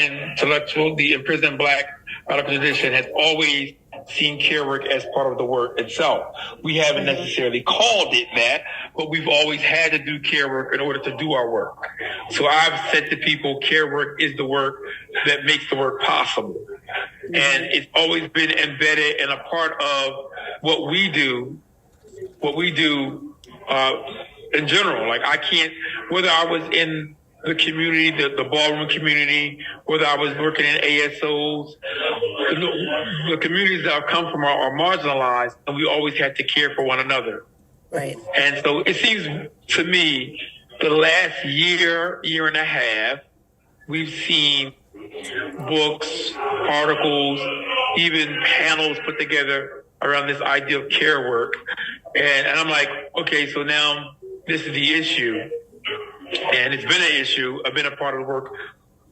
intellectual, the imprisoned Black radical tradition has always seen care work as part of the work itself. We haven't necessarily called it that, but we've always had to do care work in order to do our work. So I've said to people, care work is the work that makes the work possible. And it's always been embedded and a part of what we do in general. Like I can't, whether I was in the community, the ballroom community, whether I was working in ASOs, the communities that I've come from are marginalized, and we always had to care for one another. Right. And so it seems to me the last year and a half, we've seen books, articles, even panels put together around this idea of care work. And I'm like, okay, so now this is the issue. And it's been an issue. I've been a part of the work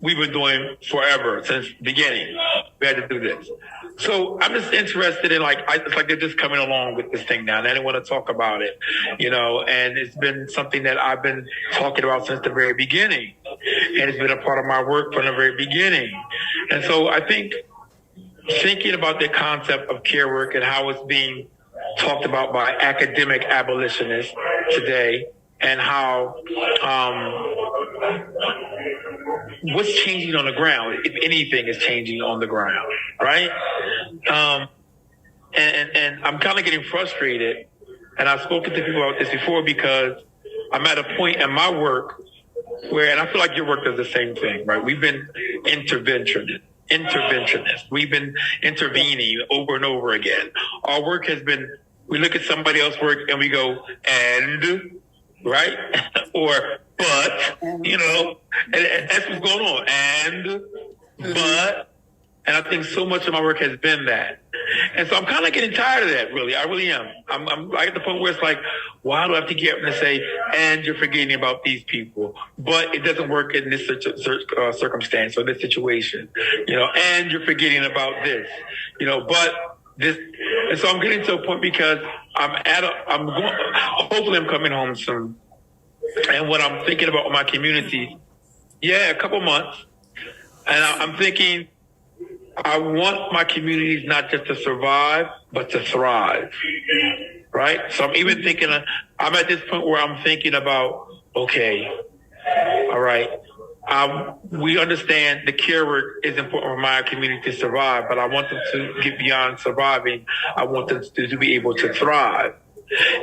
we've been doing forever, since the beginning. We had to do this. So I'm just interested in it's like they're just coming along with this thing now, and I didn't want to talk about it, and it's been something that I've been talking about since the very beginning. And it's been a part of my work from the very beginning. And so I think thinking about the concept of care work and how it's being talked about by academic abolitionists today, and how what's changing on the ground, if anything is changing on the ground, right? And I'm kind of getting frustrated, and I've spoken to people about this before, because I'm at a point in my work where, and I feel like your work does the same thing, right? We've been interventionists. We've been intervening over and over again. Our work has been, we look at somebody else's work and we go, and, right? Or, but, and that's what's going on. And, but, and I think so much of my work has been that. And so I'm kind of getting tired of that, really. I really am. I'm at the point where it's like, why do I have to get up and say, and you're forgetting about these people, but it doesn't work in this circumstance or this situation, and you're forgetting about this, but this. And so I'm getting to a point because hopefully I'm coming home soon. And what I'm thinking about my community, a couple months. And I'm thinking, I want my communities not just to survive, but to thrive, right? So I'm even thinking, I'm at this point where I'm thinking about, okay, all right, we understand the care work is important for my community to survive, but I want them to get beyond surviving. I want them to be able to thrive.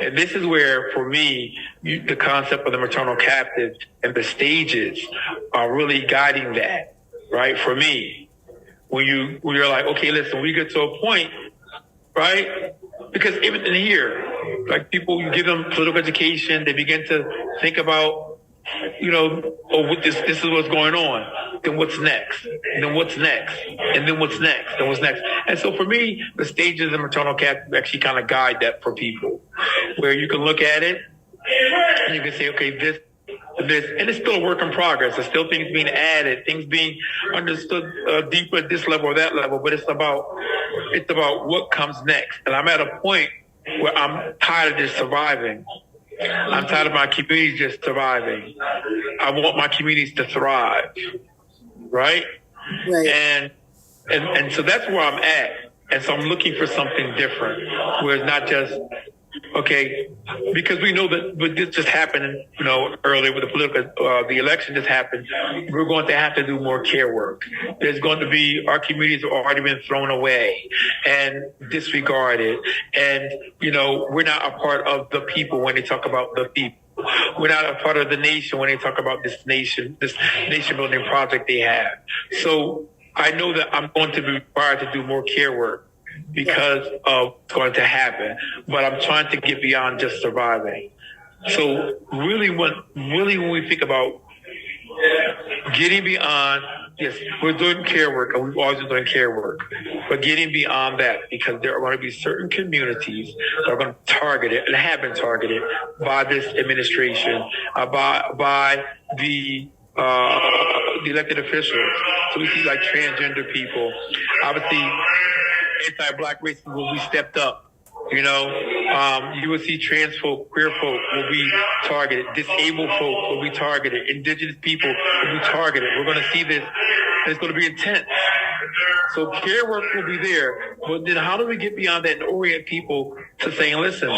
And this is where, for me, the concept of the maternal captive and the stages are really guiding that, right? For me. When you're like, okay, listen, we get to a point, right? Because even in here, like people, you give them political education, they begin to think about, this is what's going on. Then what's next? And then what's next? And then what's next? And what's next? And so for me, the stages of maternal captive actually kind of guide that for people, where you can look at it and you can say, okay, this, and it's still a work in progress. There's still things being added, things being understood deeper at this level or that level. But it's about what comes next. And I'm at a point where I'm tired of just surviving. I'm tired of my communities just surviving. I want my communities to thrive, right? And so that's where I'm at. And so I'm looking for something different, where it's not just, okay, because we know that this just happened, earlier with the election just happened. We're going to have to do more care work. There's going to be, our communities have already been thrown away and disregarded. And, we're not a part of the people when they talk about the people. We're not a part of the nation when they talk about this nation building project they have. So I know that I'm going to be required to do more care work because of what's going to happen, but I'm trying to get beyond just surviving. So really when we think about getting beyond, yes, we're doing care work, and we've always been doing care work, but getting beyond that, because there are going to be certain communities that are going to target it and have been targeted by this administration, by the elected officials. So we see like transgender people, obviously anti-Black racism will be stepped up. You will see trans folk, queer folk will be targeted, disabled folk will be targeted, indigenous people will be targeted. We're going to see this and it's going to be intense. So care work will be there, but then how do we get beyond that and orient people to saying, listen,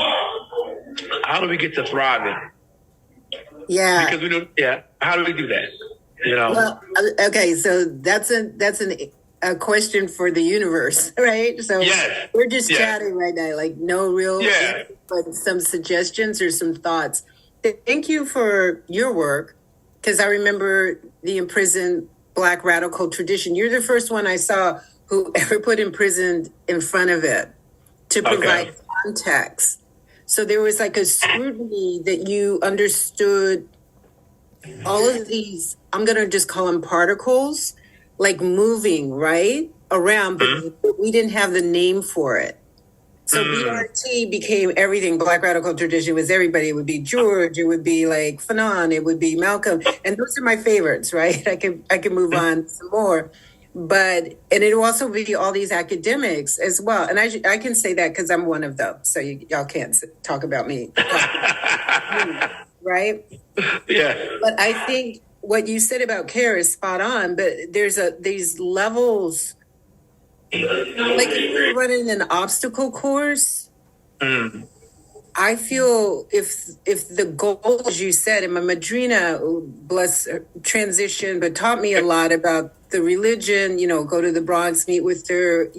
how do we get to thriving? Yeah. Because we know, how do we do that? Well, okay, so that's a question for the universe, right? So we're just chatting right now, like no real, but some suggestions or some thoughts. Thank you for your work, because I remember the Imprisoned Black radical tradition. You're the first one I saw who ever put Imprisoned in front of it to provide context. So there was like a scrutiny that you understood all of these, I'm going to just call them particles, like moving, right, around, but we didn't have the name for it. So BRT became everything. Black radical tradition was everybody. It would be George, it would be like Fanon, it would be Malcolm. And those are my favorites, right? I can move on some more. And it will also be all these academics as well. And I can say that because I'm one of them. So y'all can't talk about me. Right? Yeah. But I think what you said about care is spot on, but there's these levels, like if you're running an obstacle course, I feel if the goal, as you said, and my madrina, bless her, transition, but taught me a lot about the religion, go to the Bronx, meet with her,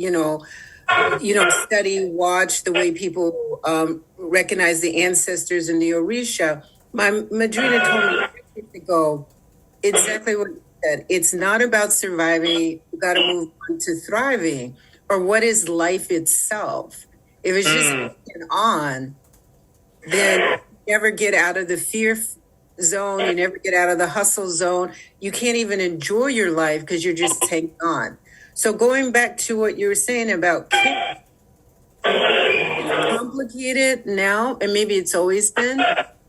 study, watch the way people recognize the ancestors in the Orisha. My madrina told me years ago exactly what you said. It's not about surviving. You got to move on to thriving. Or what is life itself? If it's just on, then you never get out of the fear zone. You never get out of the hustle zone. You can't even enjoy your life because you're just hanging on. So going back to what you were saying about care, it's complicated now, and maybe it's always been,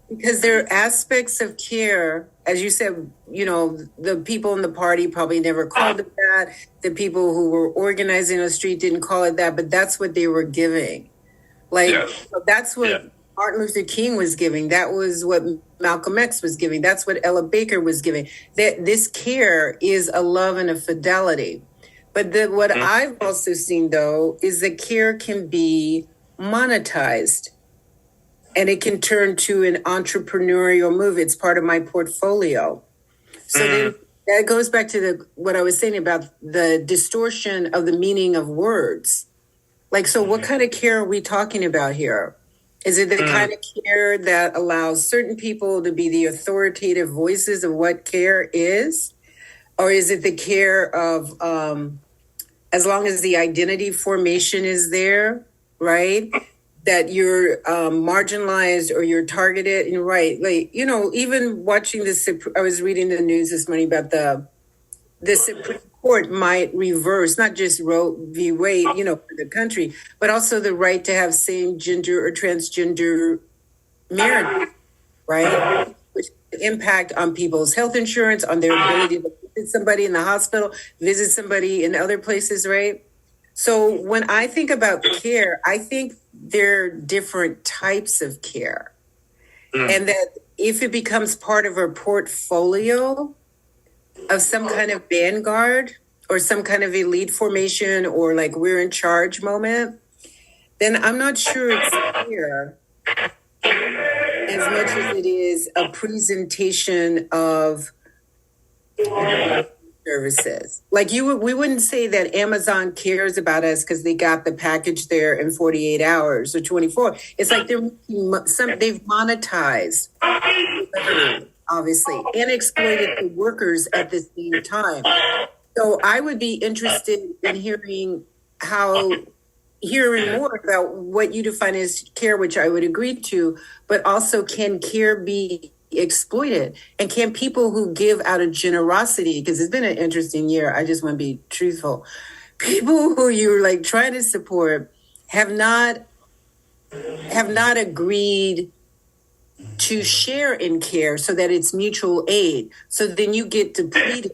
because there are aspects of care, as you said, the people in the party probably never called it that. The people who were organizing the street didn't call it that, but that's what they were giving. That's what Martin Luther King was giving. That was what Malcolm X was giving. That's what Ella Baker was giving. That this care is a love and a fidelity. But what I've also seen, though, is that care can be monetized. And it can turn to an entrepreneurial move. It's part of my portfolio. So then that goes back to what I was saying about the distortion of the meaning of words. Like, so what kind of care are we talking about here? Is it the kind of care that allows certain people to be the authoritative voices of what care is? Or is it the care of, as long as the identity formation is there, right? That you're marginalized or you're targeted, right? Like, even watching this, I was reading the news this morning about the Supreme Court might reverse, not just Roe v. Wade, for the country, but also the right to have same gender or transgender marriage, right? Which impact on people's health insurance, on their ability to visit somebody in the hospital, visit somebody in other places, right? So when I think about care, I think there are different types of care. And that if it becomes part of our portfolio of some kind of vanguard or some kind of elite formation or like we're in charge moment, then I'm not sure it's care as much as it is a presentation of services. Like we wouldn't say that Amazon cares about us because they got the package there in 48 hours or 24. It's like they've monetized, obviously, and exploited the workers at the same time. So I would be interested in hearing more about what you define as care, which I would agree to, but also can care be exploited? And can people who give out of generosity, because it's been an interesting year, I just want to be truthful, people who you're like trying to support have not agreed to share in care so that it's mutual aid. So then you get depleted.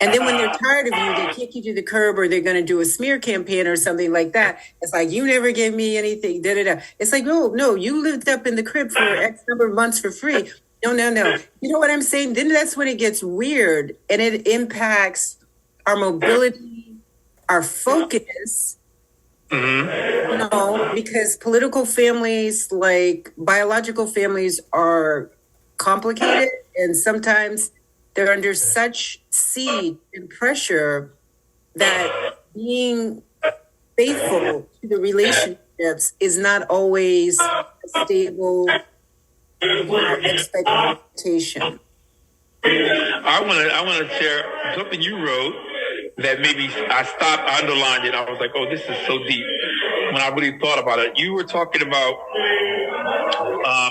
And then when they're tired of you, they kick you to the curb, or they're going to do a smear campaign or something like that. It's like, you never gave me anything, da-da-da. It's like, no, you lived up in the crib for X number of months for free. No. You know what I'm saying? Then that's when it gets weird, and it impacts our mobility, our focus. No, because political families, like biological families, are complicated, and sometimes they're under such siege and pressure that being faithful to the relationships is not always a stable expectation. I want to share something you wrote that maybe I stopped, I underlined it. I was like, oh, this is so deep. When I really thought about it, you were talking about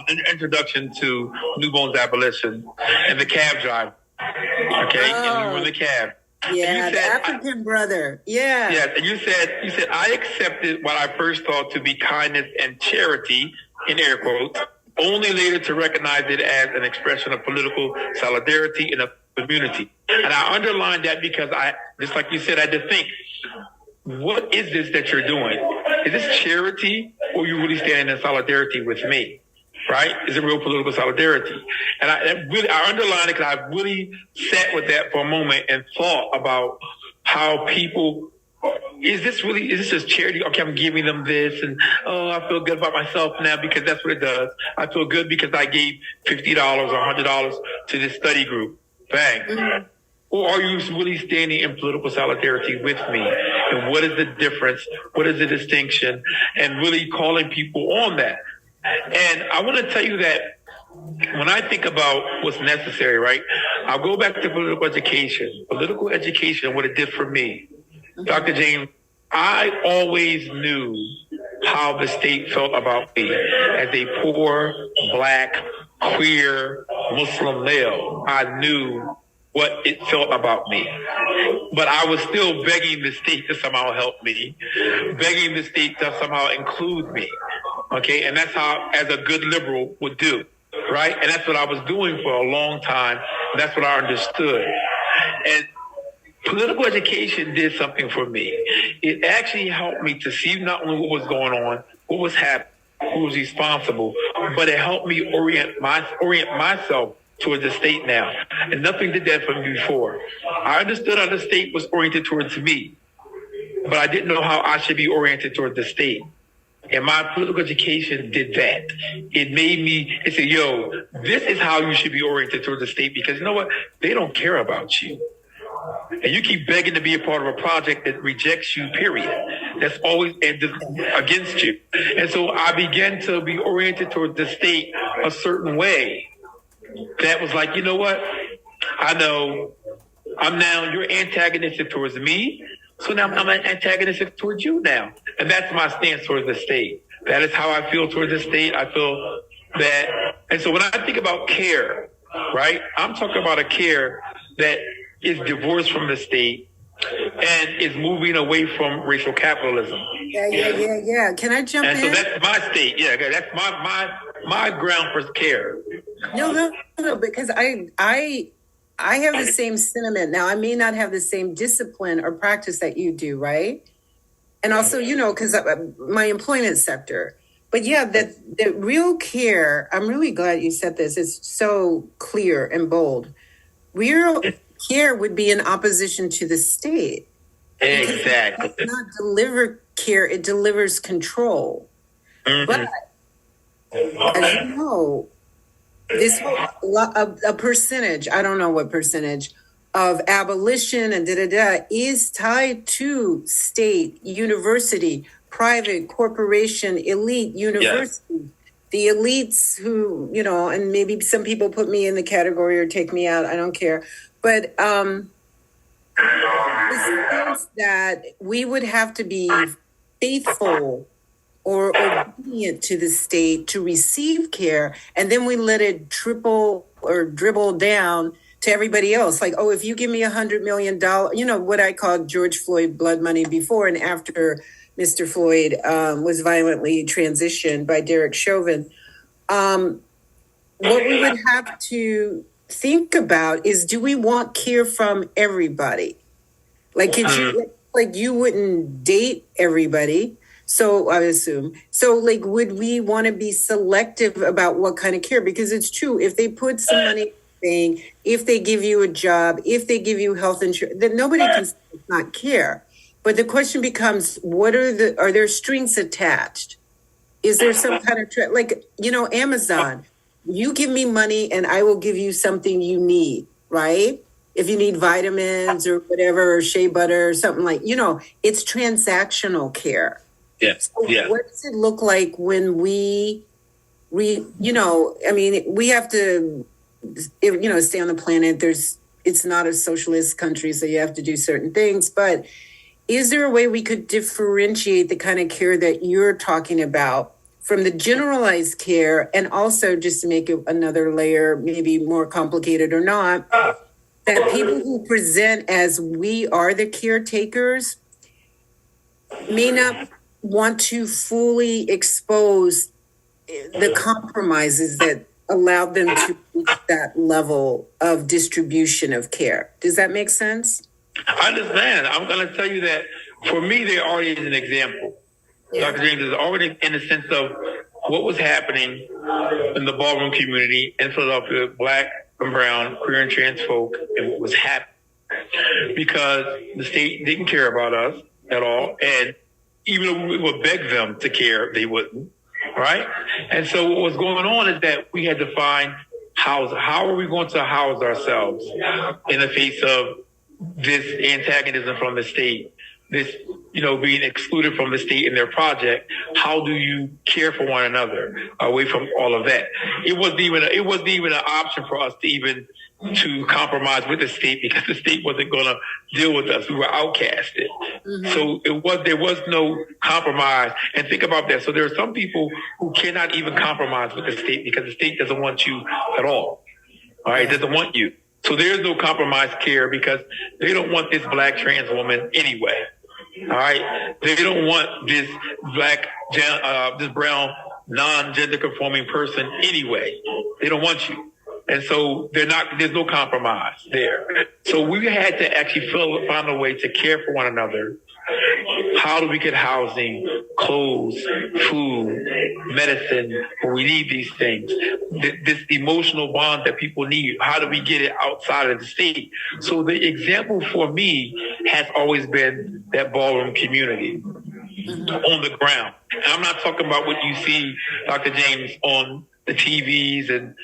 an introduction to New Bones abolition and the cab driver. Okay, and we were in the cab. Yeah, the African brother. Yeah. Yes, and you said I accepted what I first thought to be kindness and charity, in air quotes, only later to recognize it as an expression of political solidarity in a community. And I underlined that because I, just like you said, I had to think, what is this that you're doing? Is this charity, or are you really standing in solidarity with me? Right? Is it real political solidarity? And I underlined it because I really sat with that for a moment and thought about how people, is this just charity? Okay, I'm giving them this, and oh, I feel good about myself now because that's what it does. I feel good because I gave $50 or $100 to this study group. Bang. Mm-hmm. Or are you really standing in political solidarity with me? And what is the difference? What is the distinction? And really calling people on that. And I want to tell you that when I think about what's necessary, right, I'll go back to political education. Political education, what it did for me. Dr. James, I always knew how the state felt about me as a poor, black, queer, Muslim male. I knew what it felt about me. But I was still begging the state to somehow help me, begging the state to somehow include me. Okay, and that's how, as a good liberal would do, right? And that's what I was doing for a long time. That's what I understood. And political education did something for me. It actually helped me to see not only what was going on, what was happening, who was responsible, but it helped me orient myself towards the state now. And nothing did that for me before. I understood how the state was oriented towards me, but I didn't know how I should be oriented towards the state. And my political education did that. It made me, it said, yo, this is how you should be oriented towards the state, because you know what? They don't care about you. And you keep begging to be a part of a project that rejects you, period. That's always against you. And so I began to be oriented towards the state a certain way. That was like, you know what? I know you're antagonistic towards me. So now I'm antagonistic towards you now. And that's my stance towards the state. That is how I feel towards the state. I feel that. And so when I think about care, right, I'm talking about a care that is divorced from the state and is moving away from racial capitalism. Yeah. Can I jump in? And so that's my state. Yeah, that's my ground for care. No, because I have the same sentiment. Now, I may not have the same discipline or practice that you do, right? And also, because my employment sector. But yeah, that real care, I'm really glad you said this. It's so clear and bold. Real care would be in opposition to the state. Exactly. It does not deliver care, it delivers control. Mm-hmm. But as you know, this whole a percentage, I don't know what percentage of abolition and is tied to state, university, private, corporation, elite, university. Yes. The elites who, and maybe some people put me in the category or take me out, I don't care. But the sense that we would have to be faithful or obedient to the state to receive care, and then we let it triple or dribble down to everybody else. Like, oh, if you give me $100 million, what I called George Floyd blood money before and after Mr. Floyd was violently transitioned by Derek Chauvin. What we would have to think about is, do we want care from everybody? Like, you wouldn't date everybody. So I assume. So would we want to be selective about what kind of care? Because it's true. If they put some money thing, if they give you a job, if they give you health insurance, then nobody can not care. But the question becomes, are there strings attached? Is there some kind of, like, Amazon, you give me money and I will give you something you need, right? If you need vitamins or whatever, or shea butter or something it's transactional care. Yes. So what does it look like when we have to, stay on the planet. It's not a socialist country, so you have to do certain things. But is there a way we could differentiate the kind of care that you're talking about from the generalized care, and also, just to make it another layer, maybe more complicated or not, that people who present as we are the caretakers may not want to fully expose the compromises that allowed them to reach that level of distribution of care. Does that make sense? I understand. I'm going to tell you that for me, there already is an example. Yeah. Dr. James is already in the sense of what was happening in the ballroom community in Philadelphia, Black and brown, queer and trans folk, and what was happening. Because the state didn't care about us at all. And even though we would beg them to care, they wouldn't. Right? And so what was going on is that we had to find how are we going to house ourselves in the face of this antagonism from the state, this, being excluded from the state in their project. How do you care for one another away from all of that? It wasn't even an option for us to compromise with the state, because the state wasn't going to deal with us. We were outcasted. Mm-hmm. So there was no compromise. And think about that. So there are some people who cannot even compromise with the state because the state doesn't want you at all. All right. It doesn't want you. So there's no compromise care because they don't want this Black trans woman anyway. All right. They don't want this this brown non-gender conforming person anyway. They don't want you. And so there's no compromise there. So we had to actually find a way to care for one another. How do we get housing, clothes, food, medicine, when we need these things? This emotional bond that people need, how do we get it outside of the state? So the example for me has always been that ballroom community on the ground. And I'm not talking about what you see, Dr. James, on the TVs and,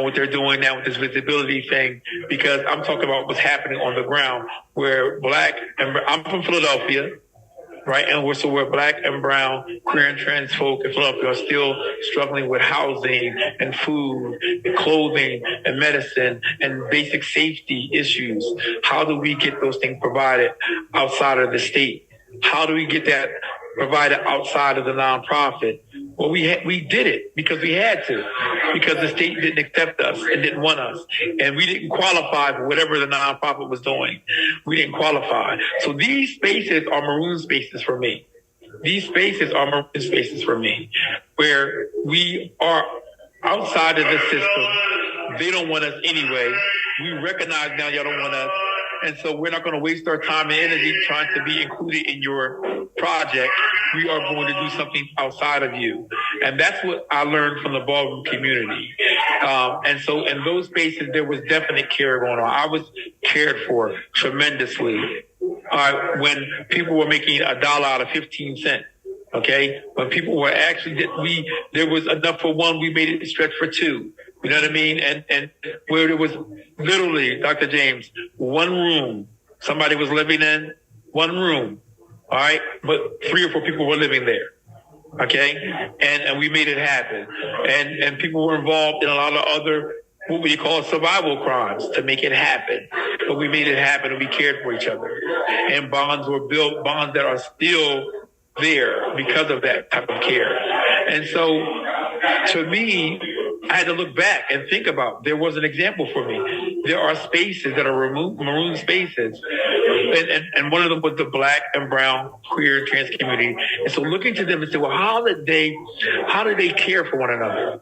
what they're doing now with this visibility thing, because I'm talking about what's happening on the ground where I'm from Philadelphia, right? And we're Black and brown, queer and trans folk in Philadelphia are still struggling with housing and food and clothing and medicine and basic safety issues. How do we get those things provided outside of the state? How do we get that provided outside of the nonprofit? Well, we did it because we had to, because the state didn't accept us and didn't want us, and we didn't qualify for whatever the nonprofit was doing. We didn't qualify. So these spaces are maroon spaces for me. These spaces are maroon spaces for me, where we are outside of the system. They don't want us anyway. We recognize now y'all don't want us. And so we're not going to waste our time and energy trying to be included in your project. We are going to do something outside of you. And that's what I learned from the ballroom community. And so in those spaces, there was definite care going on. I was cared for tremendously. When people were making $1 out of 15 cents. Okay. When people were there was enough for one, we made it stretch for two. You know what I mean? And where there was literally, Dr. James, one room, somebody was living in one room. All right. But 3 or 4 people were living there. Okay. And we made it happen. And people were involved in a lot of other, what we call survival crimes to make it happen. But we made it happen and we cared for each other. And bonds were built, bonds that are still there because of that type of care. And so to me, I had to look back and think about, there was an example for me. There are spaces that are maroon spaces. And one of them was the Black and brown, queer, trans community. And so looking to them and say, well, how did they care for one another?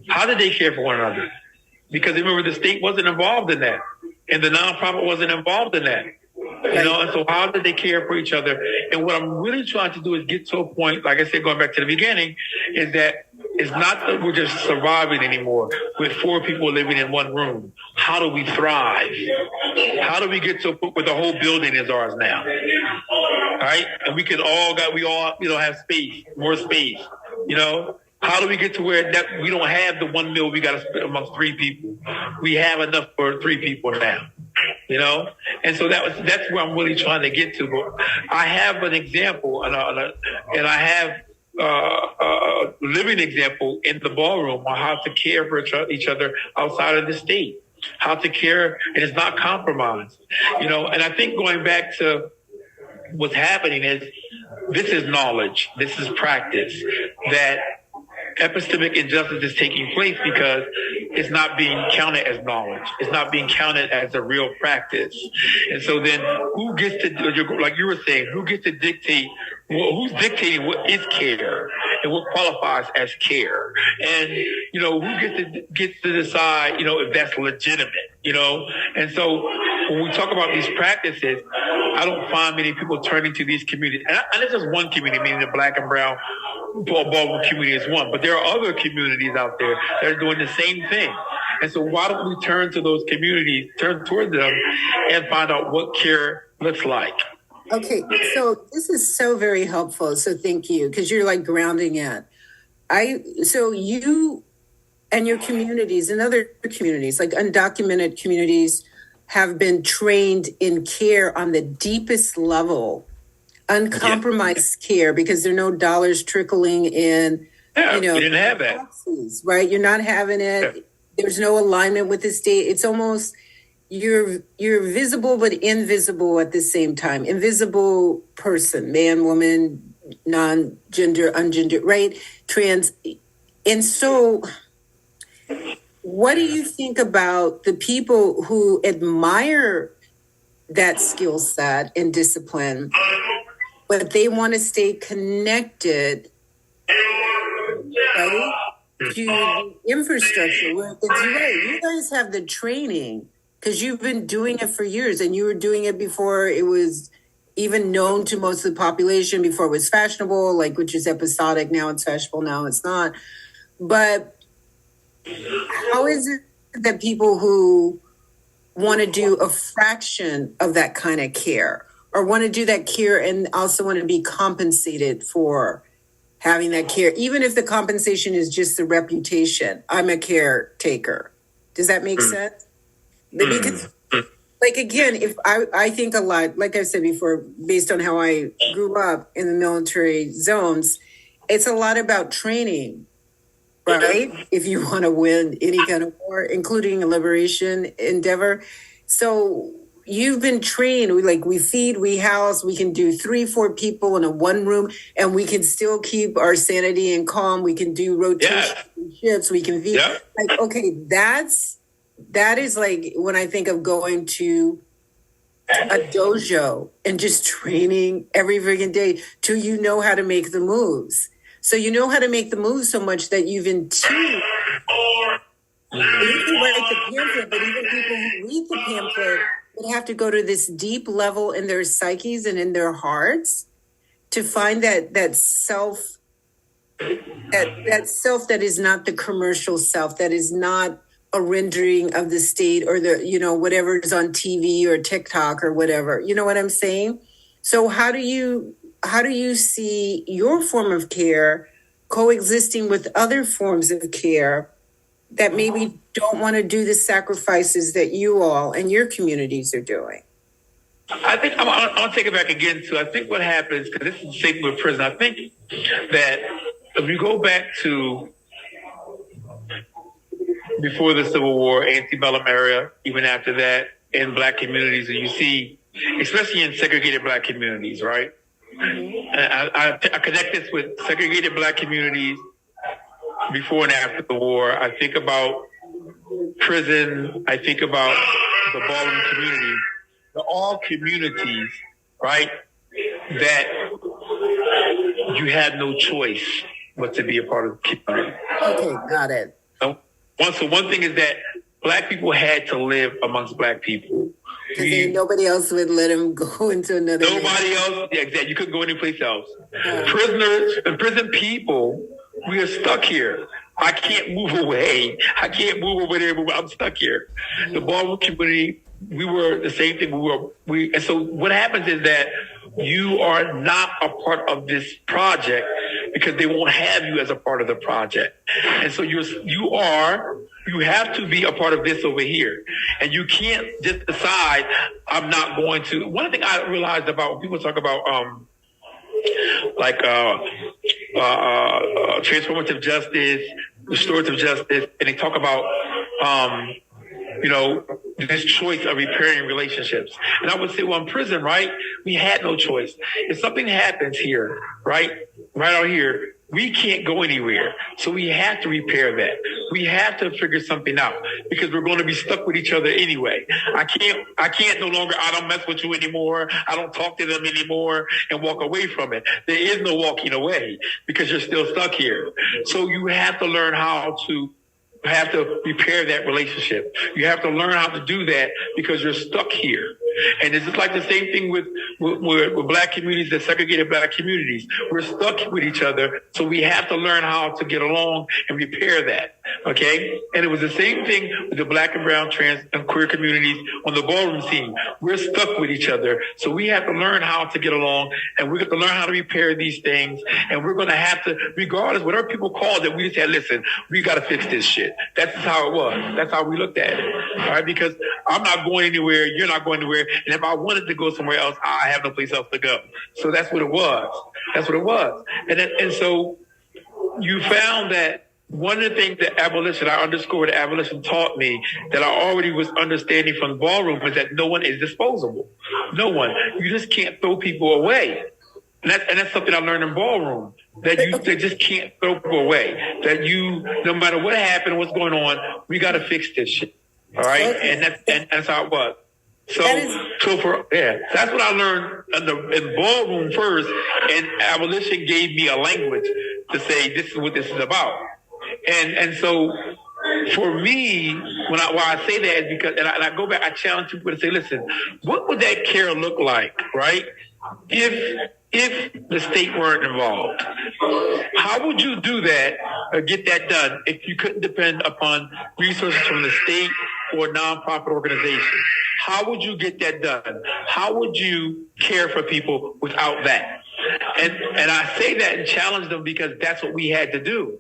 How did they care for one another? Because remember, the state wasn't involved in that. And the nonprofit wasn't involved in that. And so how did they care for each other? And what I'm really trying to do is get to a point, like I said, going back to the beginning, is that It's not that we're just surviving anymore with 4 people living in one room. How do we thrive? How do we get to a point where the whole building is ours now? Right? And we all have space, more space, How do we get to where that we don't have the one meal we got to split amongst 3 people? We have enough for 3 people now, And so that's where I'm really trying to get to. But I have an example, and I have a living example in the ballroom on how to care for each other outside of the state, how to care, and it's not compromised, And I think going back to what's happening is this is knowledge, this is practice, that epistemic injustice is taking place because it's not being counted as knowledge. It's not being counted as a real practice. And so then who gets to, like you were saying, who gets to dictate, who's dictating what is care and what qualifies as care? And, who gets to decide, if that's legitimate, And so when we talk about these practices, I don't find many people turning to these communities. And it's just one community, meaning the Black and brown ballroom community is one, but there are other communities out there that are doing the same thing. And so why don't we turn to those communities, turn toward them, and find out what care looks like? Okay, so this is so very helpful. So thank you, because you're like grounding it. So you and your communities and other communities, like undocumented communities, have been trained in care on the deepest level. Uncompromised care, because there are no dollars trickling in. Yeah, you didn't have that. Taxes, right? You're not having it. Yeah. There's no alignment with the state. It's almost you're visible but invisible at the same time. Invisible person, man, woman, non-gender, ungender, right? Trans. And so what do you think about the people who admire that skill set and discipline, but they want to stay connected, right, to the infrastructure? Where it's right. You guys have the training because you've been doing it for years, and you were doing it before it was even known to most of the population, before it was fashionable, which is episodic. Now it's fashionable, now it's not. But how is it that people who want to do a fraction of that kind of care, or want to do that care and also want to be compensated for having that care, even if the compensation is just the reputation, I'm a caretaker? Does that make sense? Because, again, if I think a lot, like I said before, based on how I grew up in the military zones, it's a lot about training, right? If you want to win any kind of war, including a liberation endeavor. So you've been trained. We feed, we house, we can do 3-4 people in a one room, and we can still keep our sanity and calm. We can do rotation shifts. We can feed. Yeah. Okay, that is when I think of going to a dojo and just training every freaking day till you know how to make the moves. So you know how to make the moves so much that you've intuited. You can write the pamphlet, but even people who read the pamphlet would have to go to this deep level in their psyches and in their hearts to find that self, that self that is not the commercial self, that is not a rendering of the state or the, whatever is on TV or TikTok or whatever. You know what I'm saying? So how do you see your form of care coexisting with other forms of care that maybe don't want to do the sacrifices that you all and your communities are doing? I think I'll take it back again too. I think what happens, because this is the same with prison, I think that if you go back to before the Civil War, antebellum era, even after that, in Black communities, and you see, especially in segregated Black communities, right? And I connect this with segregated Black communities before and after the war. I think about prison. I think about the ballroom community. They're all communities, right, that you had no choice but to be a part of the community. Okay, got it. So one thing is that Black people had to live amongst Black people. Because nobody else would let them go into another. Nobody else. Yeah, exactly. You couldn't go anyplace else. Prisoners and prison people we are stuck here. I can't move away. I can't move over there. I'm stuck here. The ballroom community, we were the same thing. And so what happens is that you are not a part of this project because they won't have you as a part of the project. And so you have to be a part of this over here. And you can't just decide, I'm not going to. One thing I realized about when people talk about, transformative justice, restorative justice, and they talk about, this choice of repairing relationships. And I would say, well, in prison, right, we had no choice. If something happens here, right out here, we can't go anywhere. So we have to repair that. We have to figure something out because we're going to be stuck with each other anyway. I can't no longer, I don't mess with you anymore. I don't talk to them anymore and walk away from it. There is no walking away because you're still stuck here. So you have to learn how to repair that relationship. You have to learn how to do that because you're stuck here. And it's just like the same thing with black communities, the segregated black communities. We're stuck with each other, so we have to learn how to get along and repair that. Okay? And it was the same thing with the black and brown, trans, and queer communities on the ballroom scene. We're stuck with each other, so we have to learn how to get along, and we have to learn how to repair these things. And we're going to have to, regardless, whatever people called it, we just said, listen, we got to fix this shit. That's how it was. That's how we looked at it. All right? Because I'm not going anywhere. You're not going anywhere. And if I wanted to go somewhere else, I have no place else to go. So that's what it was. That's what it was. And so you found that one of the things that abolition taught me that I already was understanding from the ballroom was that no one is disposable. No one. You just can't throw people away. And that's something I learned in ballroom, that they just can't throw people away. That no matter what happened, what's going on, we got to fix this shit. All right. And that's how it was. So that's what I learned in ballroom first, and abolition gave me a language to say this is what this is about. And so for me, why I say that is because, and I go back, I challenge people to say, listen, what would that care look like, right? If the state weren't involved, how would you do that or get that done if you couldn't depend upon resources from the state or nonprofit organization? How would you get that done? How would you care for people without that? And I say that and challenge them because that's what we had to do.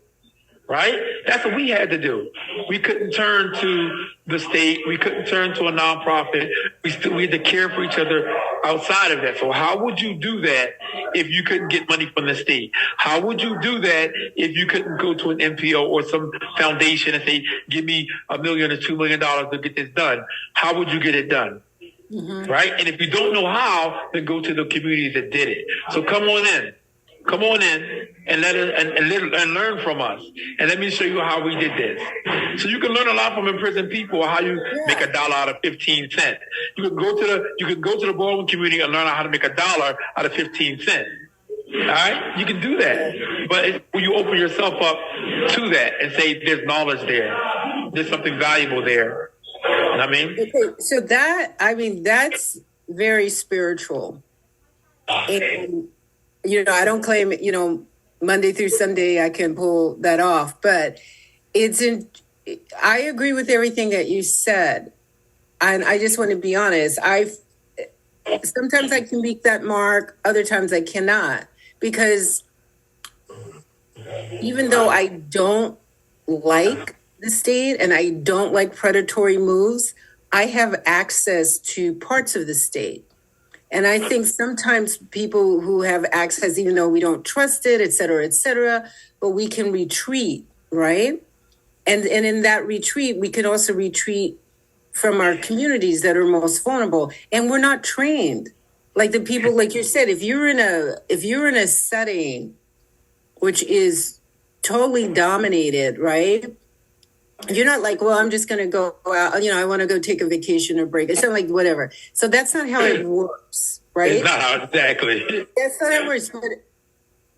Right? That's what we had to do. We couldn't turn to the state. We couldn't turn to a nonprofit. We had to care for each other outside of that. So how would you do that if you couldn't get money from the state? How would you do that if you couldn't go to an NPO or some foundation and say, give me $1 million or $2 million to get this done? How would you get it done? Mm-hmm. Right? And if you don't know how, then go to the communities that did it. So come on in. Come on in and and learn from us. And let me show you how we did this. So you can learn a lot from imprisoned people, how you make $1 out of 15 cents. You can go to the ballroom community and learn how to make $1 out of 15 cents. All right? You can do that. But when you open yourself up to that and say there's knowledge there, there's something valuable there. You know what I mean? Okay, so that's very spiritual. And I don't claim, Monday through Sunday I can pull that off, but I agree with everything that you said. And I just want to be honest. Sometimes I can meet that mark. Other times I cannot, because even though I don't like the state and I don't like predatory moves, I have access to parts of the state. And I think sometimes people who have access, even though we don't trust it, et cetera, but we can retreat, right? And in that retreat, we can also retreat from our communities that are most vulnerable. And we're not trained. Like the people, like you said, if you're in a setting which is totally dominated, right? You're not like, well, I'm just going to go out, I want to go take a vacation or break. It's not like whatever. So that's not how it works, right? It's not how exactly. That's not how it works.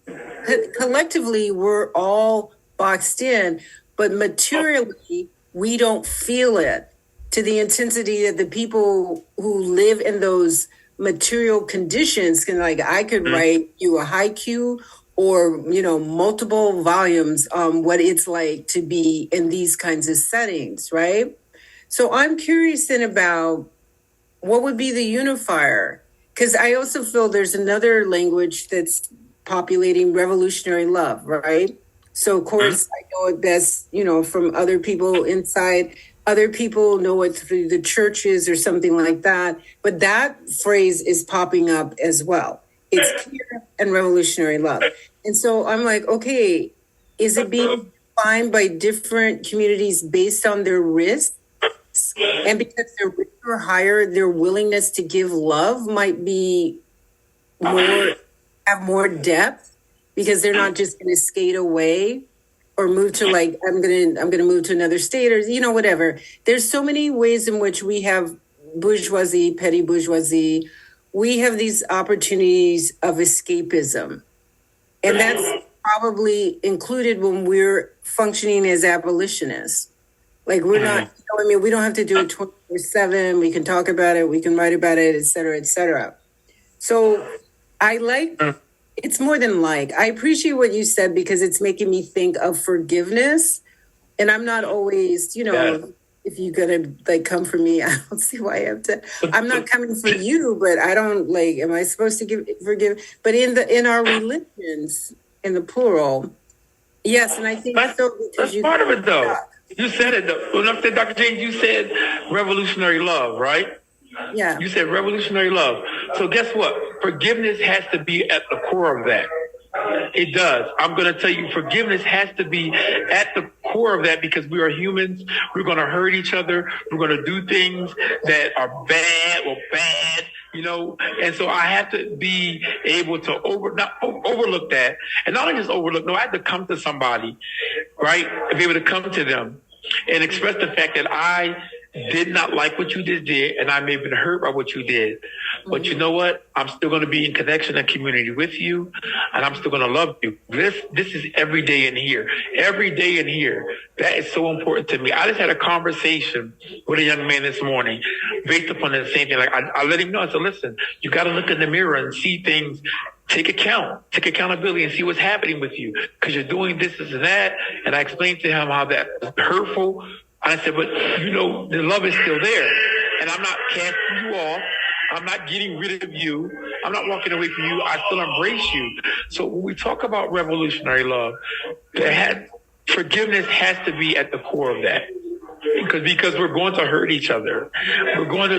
But collectively, we're all boxed in, but materially, we don't feel it to the intensity that the people who live in those material conditions can, like, I could write you a haiku or, multiple volumes on what it's like to be in these kinds of settings, right? So I'm curious then about what would be the unifier? Because I also feel there's another language that's populating revolutionary love, right? So, of course, I know it best, from other people inside. Other people know it through the churches or something like that. But that phrase is popping up as well. It's pure and revolutionary love. And so I'm like, okay, is it being defined by different communities based on their risk? And because their risk are higher, their willingness to give love might be have more depth, because they're not just going to skate away or move to, like, I'm gonna move to another state, or whatever. There's so many ways in which we have bourgeoisie, petty bourgeoisie. We have these opportunities of escapism, and that's probably included when we're functioning as abolitionists. Like, we're not, we don't have to do it 24/7. We can talk about it. We can write about it, et cetera, et cetera. So I like, it's more than like, I appreciate what you said, because it's making me think of forgiveness. And I'm not always, if you're going to come for me, I don't see why I have to, I'm not coming for you, but I don't am I supposed to forgive? But in our religions, in the plural, yes. And I think that's part of it, though. You said it, though. When I said, Dr. James, you said revolutionary love, right? Yeah. You said revolutionary love. So guess what? Forgiveness has to be at the core of that. It does. I'm going to tell you, forgiveness has to be at the core of that, because we are humans. We're going to hurt each other. We're going to do things that are bad, and so I have to be able to overlook that. And not only just overlook, I have to come to somebody, right? And be able to come to them and express the fact that I did not like what you just did, and I may have been hurt by what you did. But you know what? I'm still going to be in connection and community with you, and I'm still going to love you. This is every day in here. Every day in here. That is so important to me. I just had a conversation with a young man this morning based upon the same thing. Like, I let him know. I said, listen, you got to look in the mirror and see things. Take accountability, and see what's happening with you, because you're doing this and that. And I explained to him how that is hurtful. I said, but the love is still there, and I'm not casting you off. I'm not getting rid of you. I'm not walking away from you. I still embrace you. So when we talk about revolutionary love, forgiveness has to be at the core of that, because we're going to hurt each other. We're going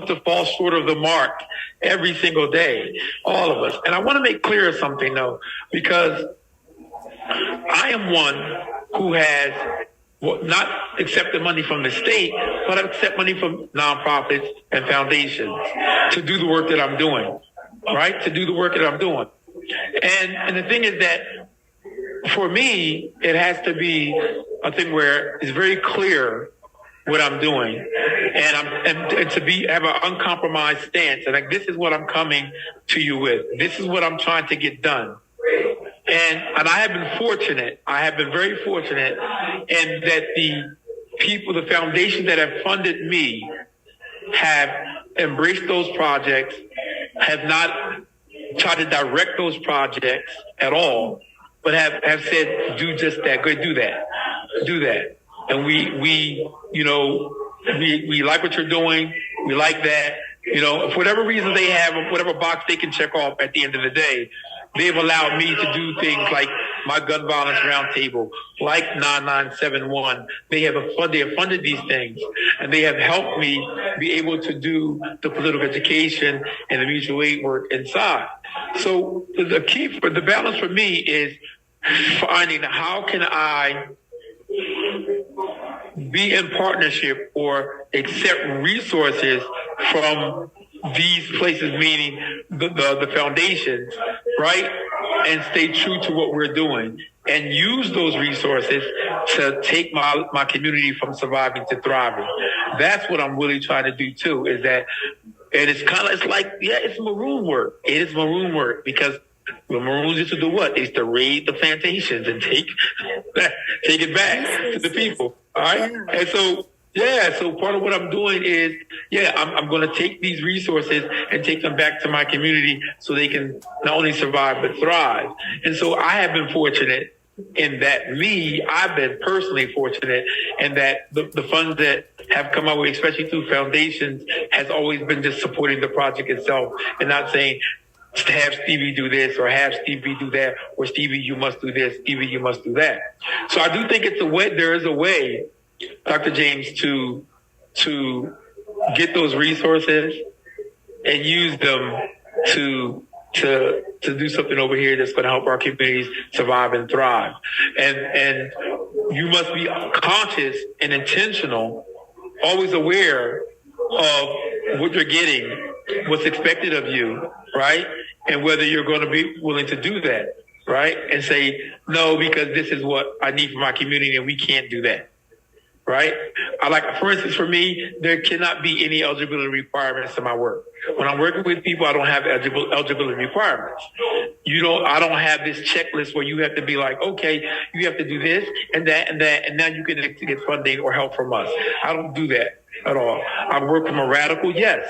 to fall short of the mark every single day, all of us. And I want to make clear something, though, because I am one who has not accepted money from the state, but I accept money from nonprofits and foundations to do the work that I'm doing, right? To do the work that I'm doing. And the thing is that for me, it has to be a thing where it's very clear what I'm doing, and to have an uncompromised stance. And this is what I'm coming to you with. This is what I'm trying to get done. And I have been fortunate. I have been very fortunate in that the people, the foundations that have funded me, have embraced those projects, have not tried to direct those projects at all, but have said, do just that, go do that. And we like what you're doing. We like that. For whatever reason they have, whatever box they can check off at the end of the day, they've allowed me to do things like my gun violence roundtable, like 9971. They have funded these things, and they have helped me be able to do the political education and the mutual aid work inside. So the key for the balance for me is finding how can I be in partnership or accept resources from these places, meaning the foundations, right? And stay true to what we're doing and use those resources to take my community from surviving to thriving. That's what I'm really trying to do too, is that, and it's maroon work. It is maroon work, because the Maroons used to do what? They used to raid the plantations and take it back to the people. All right. Yeah. And so Yeah, so part of what I'm doing is, I'm going to take these resources and take them back to my community so they can not only survive but thrive. And so I have been fortunate in that I've been personally fortunate in that the funds that have come our way, especially through foundations, has always been just supporting the project itself and not saying, have Stevie do this or have Stevie do that, or Stevie, you must do this, Stevie, you must do that. So I do think there is a way, Dr. James, to get those resources and use them to do something over here that's going to help our communities survive and thrive. And you must be conscious and intentional, always aware of what you're getting, what's expected of you, right? And whether you're going to be willing to do that, right? And say, no, because this is what I need for my community and we can't do that. Right? For instance, for me, there cannot be any eligibility requirements to my work. When I'm working with people, I don't have eligibility requirements. I don't have this checklist where you have to be like, okay, you have to do this and that and that, and now you can get funding or help from us. I don't do that at all. I work from a radical yes.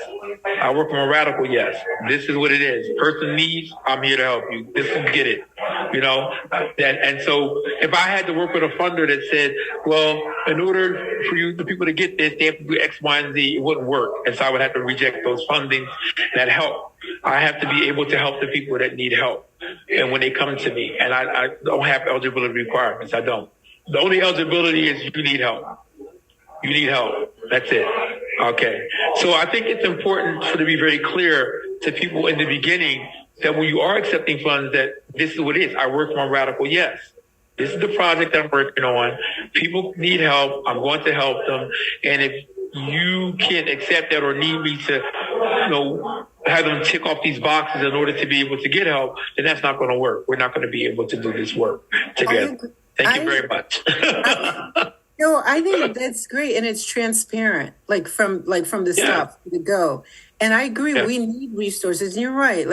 This is what it is. Person needs, I'm here to help you. This is get it. And so if I had to work with a funder that said, well, in order for the people to get this, they have to do X, Y, and Z, it wouldn't work. And so I would have to reject those fundings that help. I have to be able to help the people that need help. And when they come to me, and I don't have eligibility requirements, I don't. The only eligibility is you need help. You need help. That's it. Okay. So I think it's important to be very clear to people in the beginning that when you are accepting funds, that this is what it is. I work from a radical yes. This is the project I'm working on. People need help. I'm going to help them. And if you can't accept that or need me to, have them tick off these boxes in order to be able to get help, then that's not going to work. We're not going to be able to do this work together. Thank you very much. No, I think that's great, and it's transparent, from the stop, the go. And I agree, we need resources. And you're right,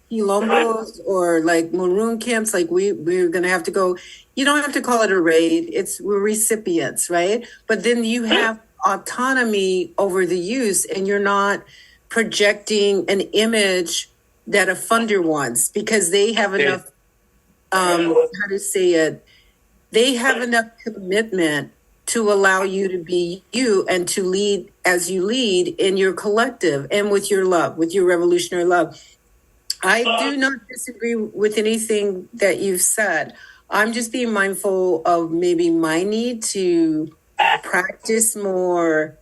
quilombos or maroon camps. We're gonna have to go. You don't have to call it a raid. We're recipients, right? But then you have autonomy over the use, and you're not projecting an image that a funder wants because they have enough. How to say it? They have enough commitment to allow you to be you and to lead as you lead in your collective and with your love, with your revolutionary love. I do not disagree with anything that you've said. I'm just being mindful of maybe my need to practice more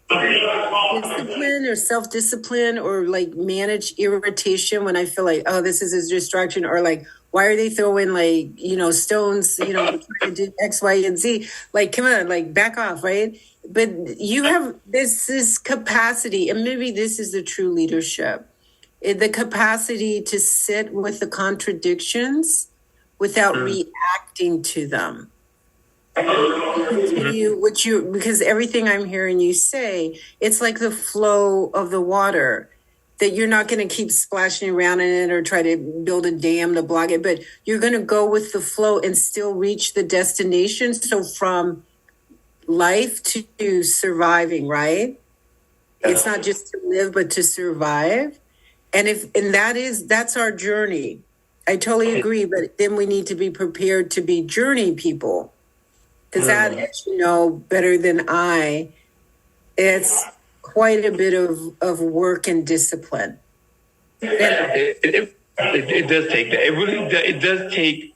discipline or self-discipline or manage irritation when I feel this is a distraction or why are they throwing stones, trying to do X, Y, and Z? Come on, back off, right? But you have this capacity, and maybe this is the true leadership, the capacity to sit with the contradictions without reacting to them. Continue because everything I'm hearing you say, it's like the flow of the water. That you're not going to keep splashing around in it or try to build a dam to block it, but you're going to go with the flow and still reach the destination. So from life to surviving, right? It's not just to live, but to survive. And that's our journey. I totally agree, but then we need to be prepared to be journey people. Because that, as you know better than I, it's quite a bit of work and discipline. It does take that. It does take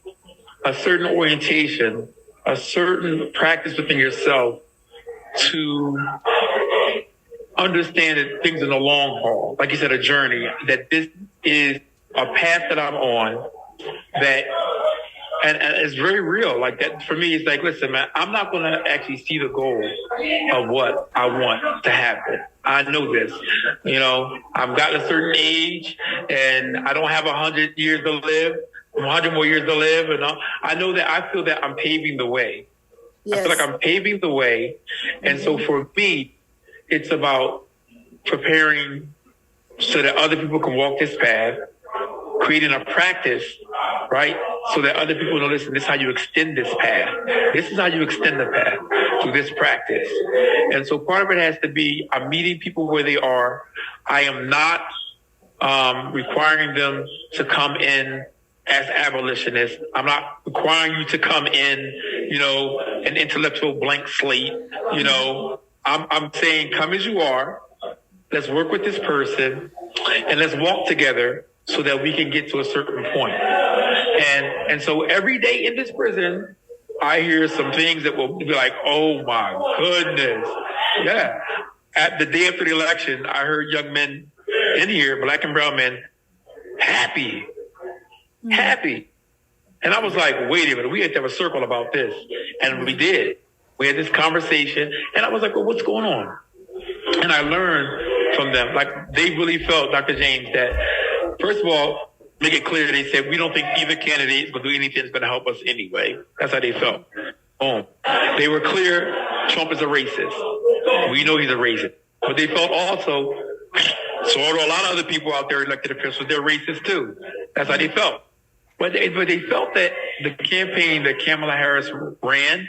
a certain orientation, a certain practice within yourself to understand that things in the long haul, like you said, a journey, that this is a path that I'm on that, and it's very real. That for me, it's listen, man, I'm not going to actually see the goal of what I want to happen. I know this, I've gotten a certain age and I don't have 100 years to live, 100 more years to live. And I know that I feel that I'm paving the way. Yes. I feel like I'm paving the way. And so for me, it's about preparing so that other people can walk this path, creating a practice, right? So that other people know, listen, this is how you extend this path. This is how you extend the path. through this practice. And so part of it has to be, I'm meeting people where they are. I am not requiring them to come in as abolitionists. I'm not requiring you to come in, an intellectual blank slate. I'm saying come as you are. Let's work with this person and let's walk together so that we can get to a certain point. And so every day in this prison, I hear some things that will be like, oh my goodness. Yeah. At the day after the election, I heard young men in here, black and brown men, happy. And I was like, wait a minute, we had to have a circle about this. And we did. We had this conversation and I was like, well, what's going on? And I learned from them, like they really felt, Dr. James, that first of all, make it clear, they said, we don't think either candidate is going to do anything that's going to help us anyway. That's how they felt. Boom. They were clear, Trump is a racist. We know he's a racist. But they felt also, so are a lot of other people out there elected officials, they're racist too. That's how they felt. But they felt that the campaign that Kamala Harris ran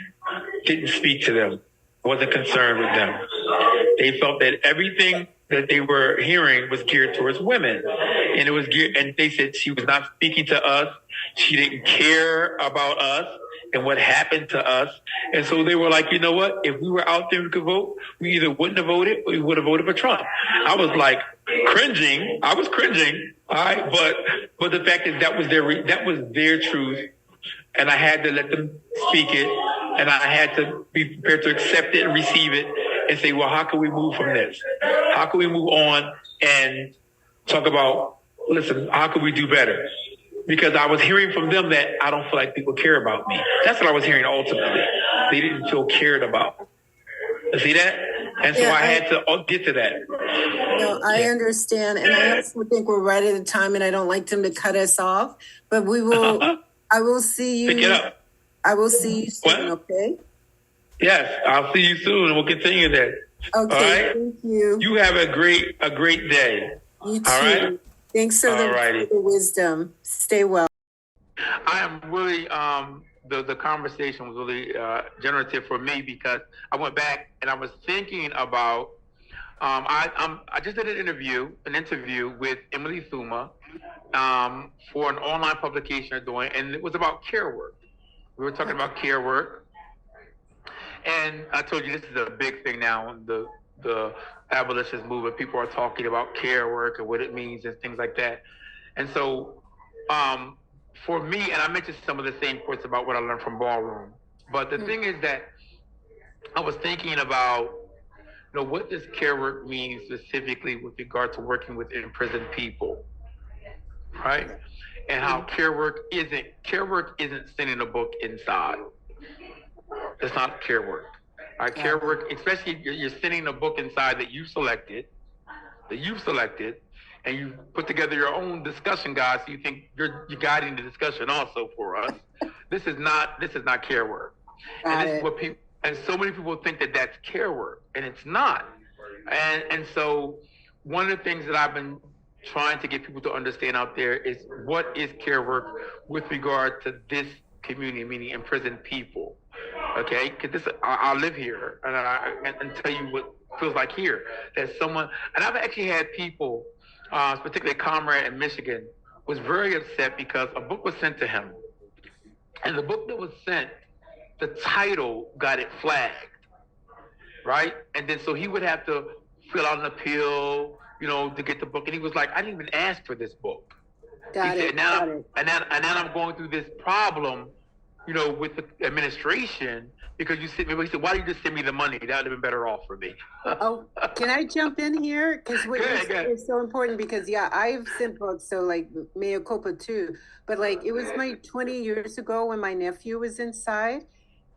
didn't speak to them, wasn't concerned with them. They felt that everything that they were hearing was geared towards women. And it was geared, and they said she was not speaking to us. She didn't care about us and what happened to us. And so they were like, you know what? If we were out there and could vote, we either wouldn't have voted or we would have voted for Trump. I was like cringing. I was cringing. All right. But the fact is that was their truth. And I had to let them speak it. And I had to be prepared to accept it and receive it and say, well, how can we move from this? How can we move on and talk about, listen, how can we do better? Because I was hearing from them that I don't feel like people care about me. That's what I was hearing ultimately. They didn't feel cared about. You see that? And so I had to get to that. No, I understand. And I also think we're right at a time, and I don't like them to cut us off. But we will, I will see you. Pick it up. I will see you soon, okay? Yes, I'll see you soon, and we'll continue that. Okay, all right? Thank you. You have a great day. You too. All right? Thanks for the wisdom. Stay well. I am really, the conversation was really generative for me because I went back and I was thinking about, I just did an interview with Emily Thuma for an online publication they're doing, and it was about care work. We were talking about care work. And I told you this is a big thing now in the abolitionist movement. People are talking about care work and what it means and things like that. And so for me, and I mentioned some of the same points about what I learned from Ballroom, but the thing is that I was thinking about, what does care work mean specifically with regard to working with imprisoned people, right? And how care work isn't sending a book inside. It's not care work. Right? Care work, especially you're sending a book inside that you've selected, and you put together your own discussion guide. So you think you're guiding the discussion also for us. This is not care work. And this is what people, and so many people think that that's care work, and it's not. And so one of the things that I've been trying to get people to understand out there is what is care work with regard to this community, meaning imprisoned people. Okay, because I live here, and tell you what feels like here. That someone, and I've actually had people, particularly a comrade in Michigan, was very upset because a book was sent to him, and the book that was sent, the title got it flagged, right? And then so he would have to fill out an appeal, to get the book, and he was like, I didn't even ask for this book. He said, now I'm going through this problem, with the administration, because you sent me. He said, "Why did you just send me the money? That would have been better off for me." Oh, can I jump in here? Because what you said is so important. Because I've sent books, so like mea culpa too. But like it was 20 years ago when my nephew was inside,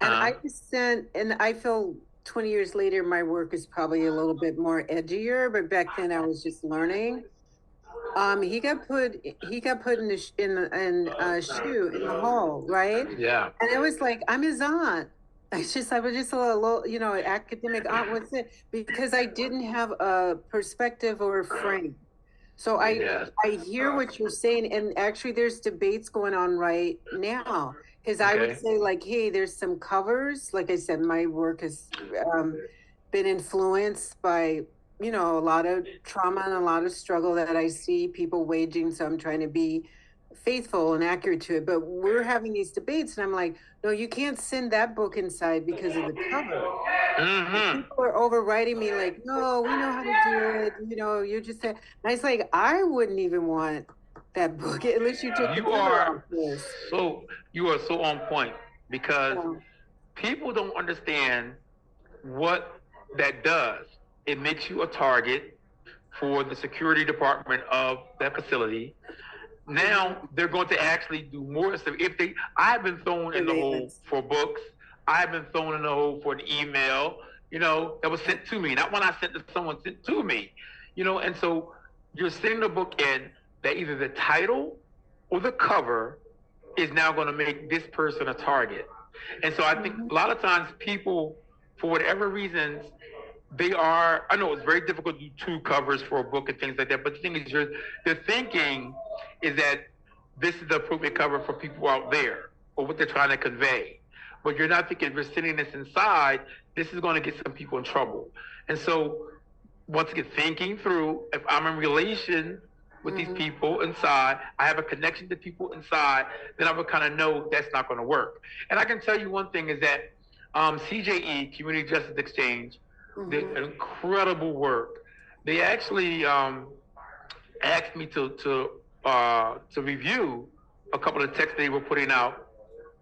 and I just sent, and I feel 20 years later my work is probably a little bit more edgier. But back then I was just learning. He got put in a shoe in the hall, right? Yeah. And it was like, I'm his aunt. I was just a little, academic aunt with it because I didn't have a perspective or a frame. So I hear what you're saying, and actually there's debates going on right now. Because I would say, like, hey, there's some covers. Like I said, my work has been influenced by, you know, a lot of trauma and a lot of struggle that I see people waging. So I'm trying to be faithful and accurate to it. But we're having these debates, and I'm like, no, you can't send that book inside because of the cover. People are overriding me like, no, we know how to do it. You know, you're just. And I was like, I wouldn't even want that book unless you took the cover off first. You are so on point because people don't understand what that does. It makes you a target for the security department of that facility. Now they're going to actually do more stuff. I've been thrown in the hole for books. I've been thrown in the hole for an email, you know, that was sent to me. Not when I sent to someone, sent to me, you know. And so you're sending the book in that either the title or the cover is now going to make this person a target. And so I think a lot of times people, for whatever reasons, I know it's very difficult to do two covers for a book and things like that, but the thing is, the thinking is that this is the appropriate cover for people out there or what they're trying to convey. But you're not thinking if you're sitting this inside, this is going to get some people in trouble. And so once again, thinking through, if I'm in relation with these people inside, I have a connection to people inside, then I would kind of know that's not going to work. And I can tell you one thing is that CJE, Community Justice Exchange, did incredible work. They actually asked me to review a couple of texts they were putting out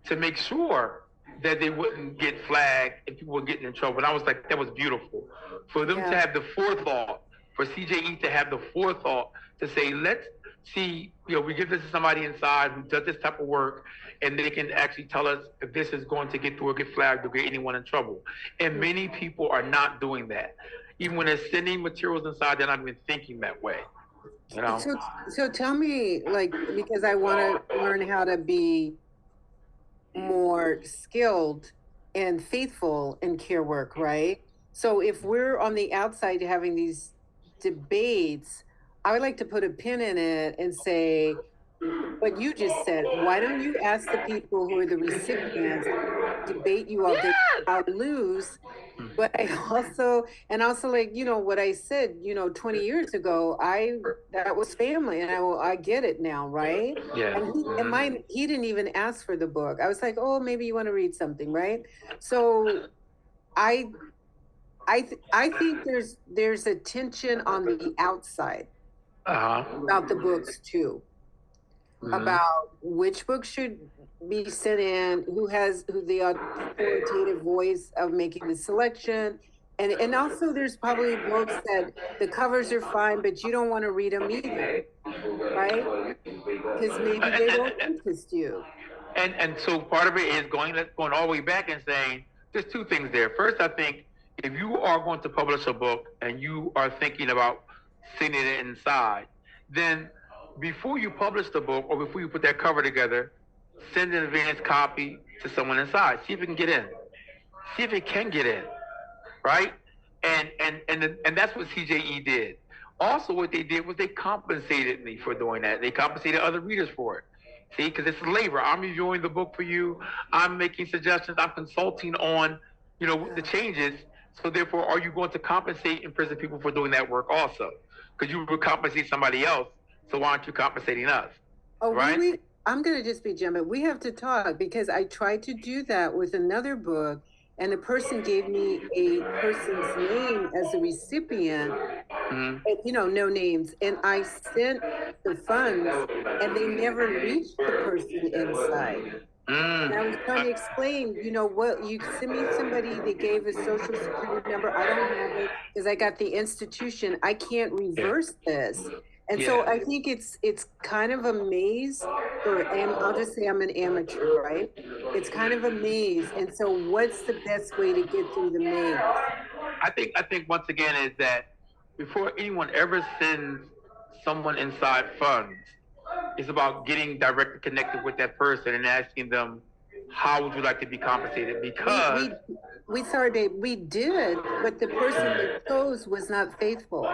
to make sure that they wouldn't get flagged and people were getting in trouble. And I was like, that was beautiful. For them to have the forethought, for CJE to have the forethought to say, let's see, you know, we give this to somebody inside who does this type of work, and they can actually tell us if this is going to get through or get flagged or get anyone in trouble. And many people are not doing that. Even when they're sending materials inside, they're not even thinking that way. You know? So tell me, like, because I want to learn how to be more skilled and faithful in care work, right? So if we're on the outside having these debates, I would like to put a pin in it and say what you just said. Why don't you ask the people who are the recipients debate you all day? I'll lose. But I also like, you know, what I said, you know, 20 years ago, that was family, and I get it now, right? Yeah. And he didn't even ask for the book. I was like, oh, maybe you want to read something, right? So I think there's a tension on the outside about the books too, about which books should be sent in, who the authoritative voice of making the selection, and also there's probably books that the covers are fine, but you don't want to read them either, right? Because maybe they don't interest you. And so part of it is going all the way back and saying there's two things there. First, I think if you are going to publish a book and you are thinking about sending it inside, then before you publish the book or before you put that cover together, send an advanced copy to someone inside. See if it can get in. See if it can get in, right? And that's what CJE did. Also, what they did was they compensated me for doing that. They compensated other readers for it. See, because it's labor. I'm reviewing the book for you. I'm making suggestions. I'm consulting on, you know, the changes. So therefore, are you going to compensate imprisoned people for doing that work also? Because you would compensate somebody else. So why aren't you compensating us? Oh, right? Really? I'm going to just be jumping. We have to talk because I tried to do that with another book, and the person gave me a person's name as a recipient, and, you know, no names. And I sent the funds, and they never reached the person inside. And I was trying to explain, you know, what you send me somebody that gave a social security number. I don't have it because I got the institution. I can't reverse this. And so I think it's kind of a maze I'll just say I'm an amateur, right? It's kind of a maze. And so what's the best way to get through the maze? I think once again is that before anyone ever sends someone inside funds, it's about getting directly connected with that person and asking them, how would you like to be compensated? Because we sorry, babe, we did, but the person they chose was not faithful.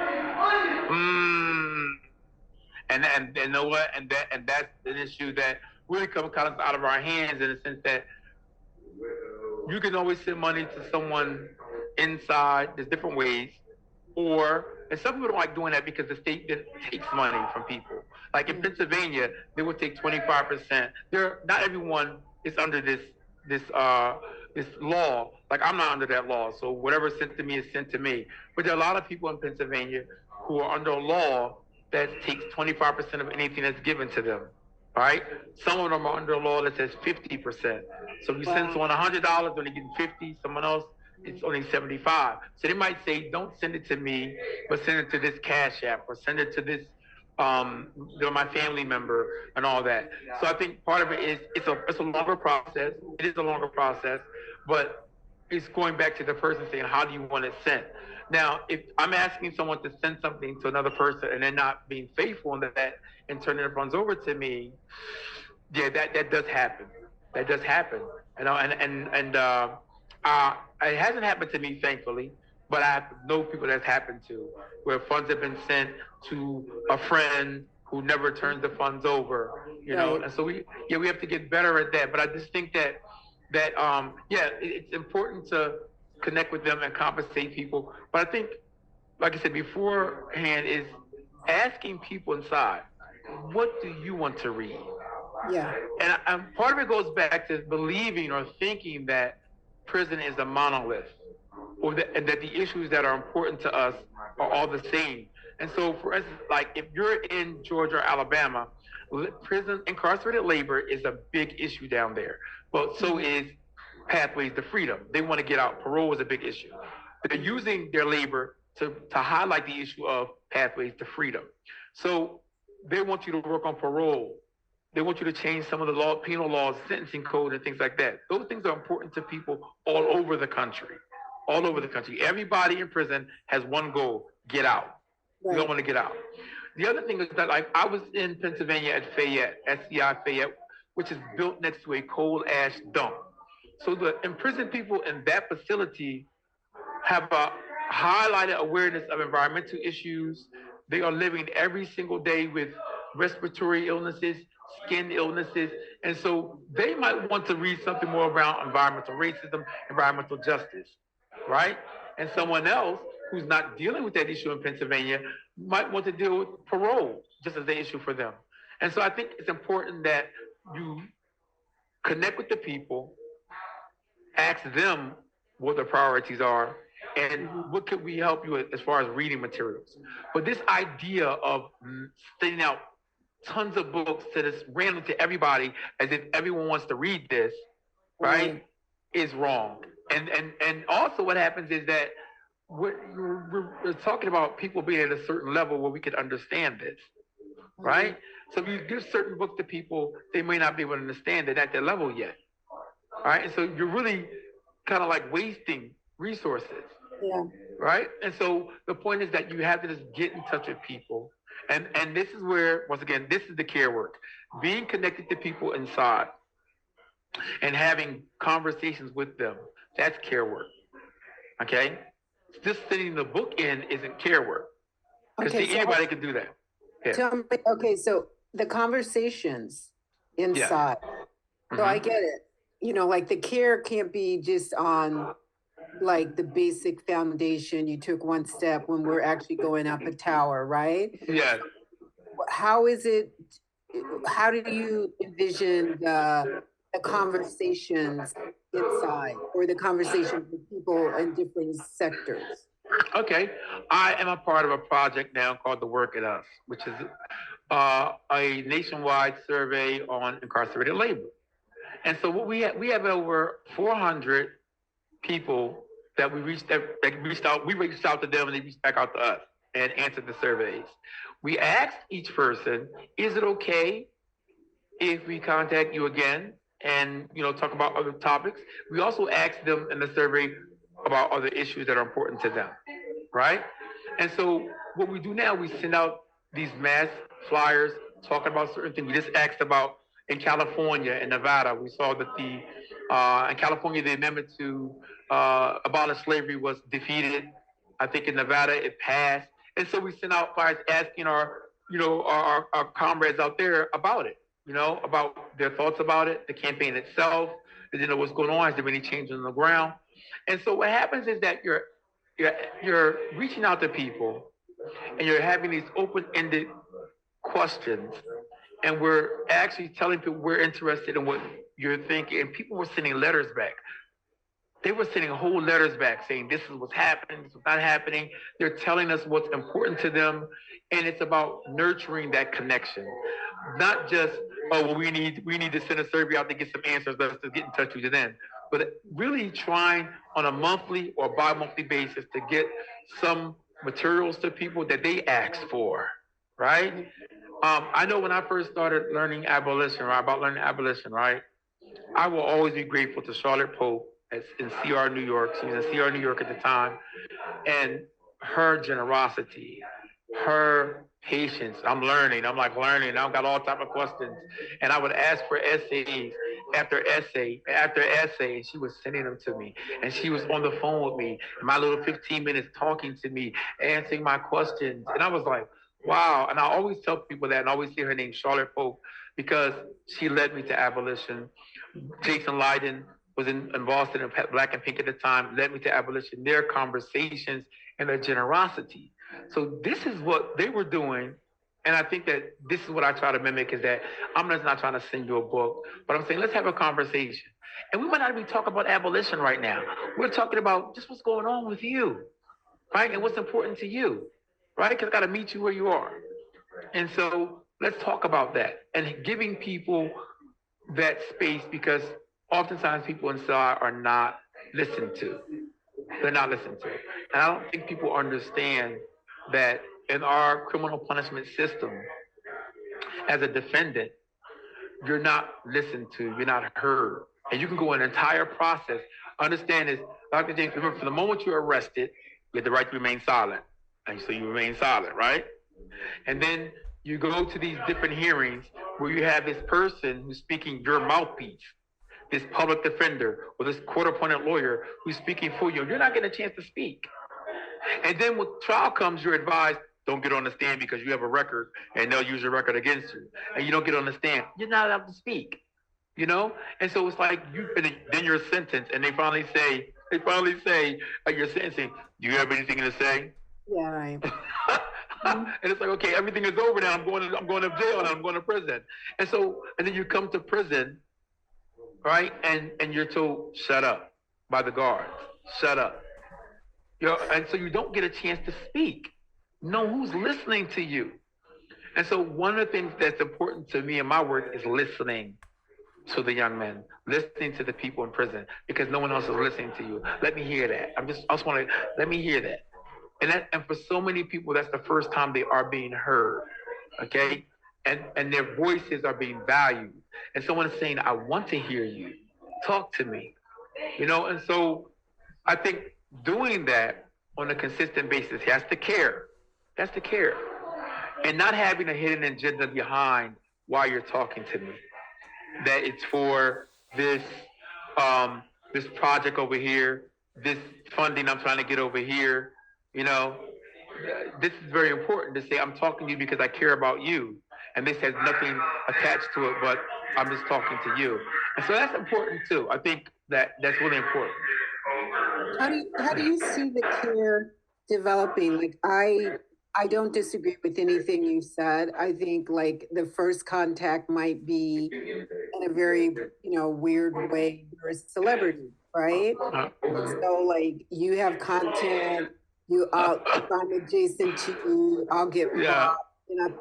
And you know what? And that's an issue that really come kind of out of our hands in the sense that you can always send money to someone inside. There's different ways. And some people don't like doing that because the state takes money from people. Like in Pennsylvania, they would take 25%. Not everyone is under this law. Like I'm not under that law, so whatever's sent to me is sent to me. But there are a lot of people in Pennsylvania who are under a law that takes 25% of anything that's given to them. Right? Some of them are under a law that says 50%. So if you send someone $100, they're only getting 50. Someone else, it's only 75. So they might say, don't send it to me, but send it to this Cash App or send it to this my family member and all that. So I think part of it is it's a longer process. It is a longer process, but it's going back to the person saying, how do you want it sent? Now, if I'm asking someone to send something to another person and they're not being faithful in that and turning the funds over to me, yeah, that does happen. That does happen. It hasn't happened to me, thankfully, but I know people that's happened to, where funds have been sent to a friend who never turns the funds over, you know. And so we have to get better at that. But I just think that it's important to connect with them and compensate people. But I think, like I said beforehand, is asking people inside, what do you want to read? Yeah. And part of it goes back to believing or thinking that prison is a monolith, and that the issues that are important to us are all the same. And so, for instance, like if you're in Georgia or Alabama, prison incarcerated labor is a big issue down there. But so is pathways to freedom. They want to get out. Parole is a big issue. They're using their labor to highlight the issue of pathways to freedom. So they want you to work on parole. They want you to change some of the penal laws, sentencing code, and things like that. Those things are important to people all over the country. All over the country. Everybody in prison has one goal: get out. Right. You don't want to get out. The other thing is that, like, I was in Pennsylvania at Fayette, SCI Fayette, which is built next to a coal ash dump. So the imprisoned people in that facility have a highlighted awareness of environmental issues. They are living every single day with respiratory illnesses, skin illnesses, and so they might want to read something more around environmental racism, environmental justice, right? And someone else who's not dealing with that issue in Pennsylvania might want to deal with parole just as an issue for them. And so I think it's important that you connect with the people, ask them what their priorities are, and what could we help you with as far as reading materials. But this idea of sending out tons of books to this random to everybody as if everyone wants to read this, right, is wrong. And also what happens is that we're talking about people being at a certain level where we could understand this, right? So if you give certain books to people, they may not be able to understand it at their level yet, right? And so you're really kind of like wasting resources, right? And so the point is that you have to just get in touch with people. And this is where, once again, this is the care work. Being connected to people inside and having conversations with them, that's care work, okay? Just sending the book in isn't care work. Because anybody can do that. Yeah. Tell me, okay, so the conversations inside. So I get it. You know, like the care can't be just on like the basic foundation. You took one step when we're actually going up a tower, right? Yeah. How is it, how do you envision the conversations inside, or the conversations with people in different sectors? Okay. I am a part of a project now called The Work at Us, which is a nationwide survey on incarcerated labor. And so what we have over 400 people that we reached out. We reached out to them, and they reached back out to us and answered the surveys. We asked each person, "Is it okay if we contact you again and talk about other topics?" We also asked them in the survey about other issues that are important to them, right? And so what we do now, we send out these mass flyers talking about certain things. We just asked about in California and Nevada. We saw that in California, the amendment to abolish slavery was defeated. I think in Nevada it passed. And so we sent out flyers asking our comrades out there about it. about their thoughts about it, the campaign itself. They didn't know what's going on. Has there been any changes on the ground? And so what happens is that you're reaching out to people and you're having these open-ended questions, and we're actually telling people we're interested in what you're thinking, and people were sending letters back. They were sending whole letters back saying this is what's happening, this is what's not happening. They're telling us what's important to them, and it's about nurturing that connection, not just we need to send a survey out to get some answers. Let's just get in touch with you then. But really trying on a monthly or bi-monthly basis to get some materials to people that they ask for, right? I know when I first started learning abolition, right, about learning abolition, right, I will always be grateful to Charlotte Pope in CR New York. She was in CR New York at the time, and her generosity, her patience. I'm learning. I've got all type of questions, and I would ask for essays after essay after essay, and she was sending them to me, and she was on the phone with me, my little 15 minutes talking to me, answering my questions, and I was like, wow. And I always tell people that, and I always say her name, Charlotte Pope, because she led me to abolition. Jason Leiden was in Boston and Black and Pink at the time, led me to abolition, their conversations and their generosity. So this is what they were doing. And I think that this is what I try to mimic, is that I'm just not trying to send you a book, but I'm saying, let's have a conversation. And we might not be talking about abolition right now. We're talking about just what's going on with you, right? And what's important to you, right? Because I got to meet you where you are. And so let's talk about that and giving people that space, because oftentimes people inside are not listened to. They're not listened to. And I don't think people understand that in our criminal punishment system, as a defendant, you're not listened to, you're not heard. And you can go an entire process. Understand this, Dr. James, remember, from the moment you're arrested, you have the right to remain silent. And so you remain silent, right? And then you go to these different hearings where you have this person who's speaking your mouthpiece, this public defender or this court-appointed lawyer who's speaking for you. You're not getting a chance to speak. And then when trial comes, you're advised, don't get on the stand because you have a record and they'll use your record against you. And you don't get on the stand. You're not allowed to speak, And so it's like then you're sentenced, and they finally say, you're sentencing, do you have anything to say? Yeah, right. And it's like, okay, everything is over now. I'm going to jail now. I'm going to prison. And then you come to prison, right? And you're told, shut up by the guards. Shut up. And so you don't get a chance to speak. No, who's listening to you? And so one of the things that's important to me in my work is listening to the young men, listening to the people in prison, because no one else is listening to you. Let me hear that. I just want to, let me hear that. And for so many people, that's the first time they are being heard, okay? And their voices are being valued. And someone is saying, I want to hear you. Talk to me, And so I think doing that on a consistent basis, he has to care. That's the care. And not having a hidden agenda behind why you're talking to me. That it's for this project over here, this funding I'm trying to get over here. This is very important to say, I'm talking to you because I care about you. And this has nothing attached to it, but I'm just talking to you. And so that's important too. I think that's really important. How do you see the care developing? Like, I don't disagree with anything you said. I think like the first contact might be in a very, weird way. You're a celebrity, right? And so like you have content, if I'm adjacent to you, I'll get robbed, and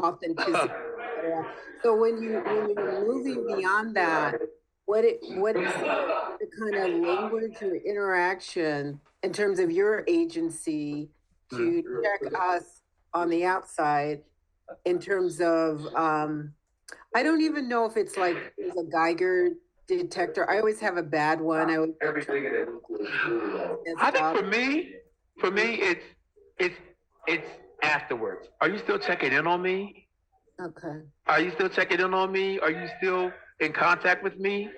authenticity. So when you're moving beyond that, what is the kind of language or interaction in terms of your agency to check us on the outside in terms of I don't even know if it's like there's a Geiger detector. I always have a bad one. I think for me it's afterwards. Are you still checking in on me? Okay. Are you still checking in on me? Are you still in contact with me?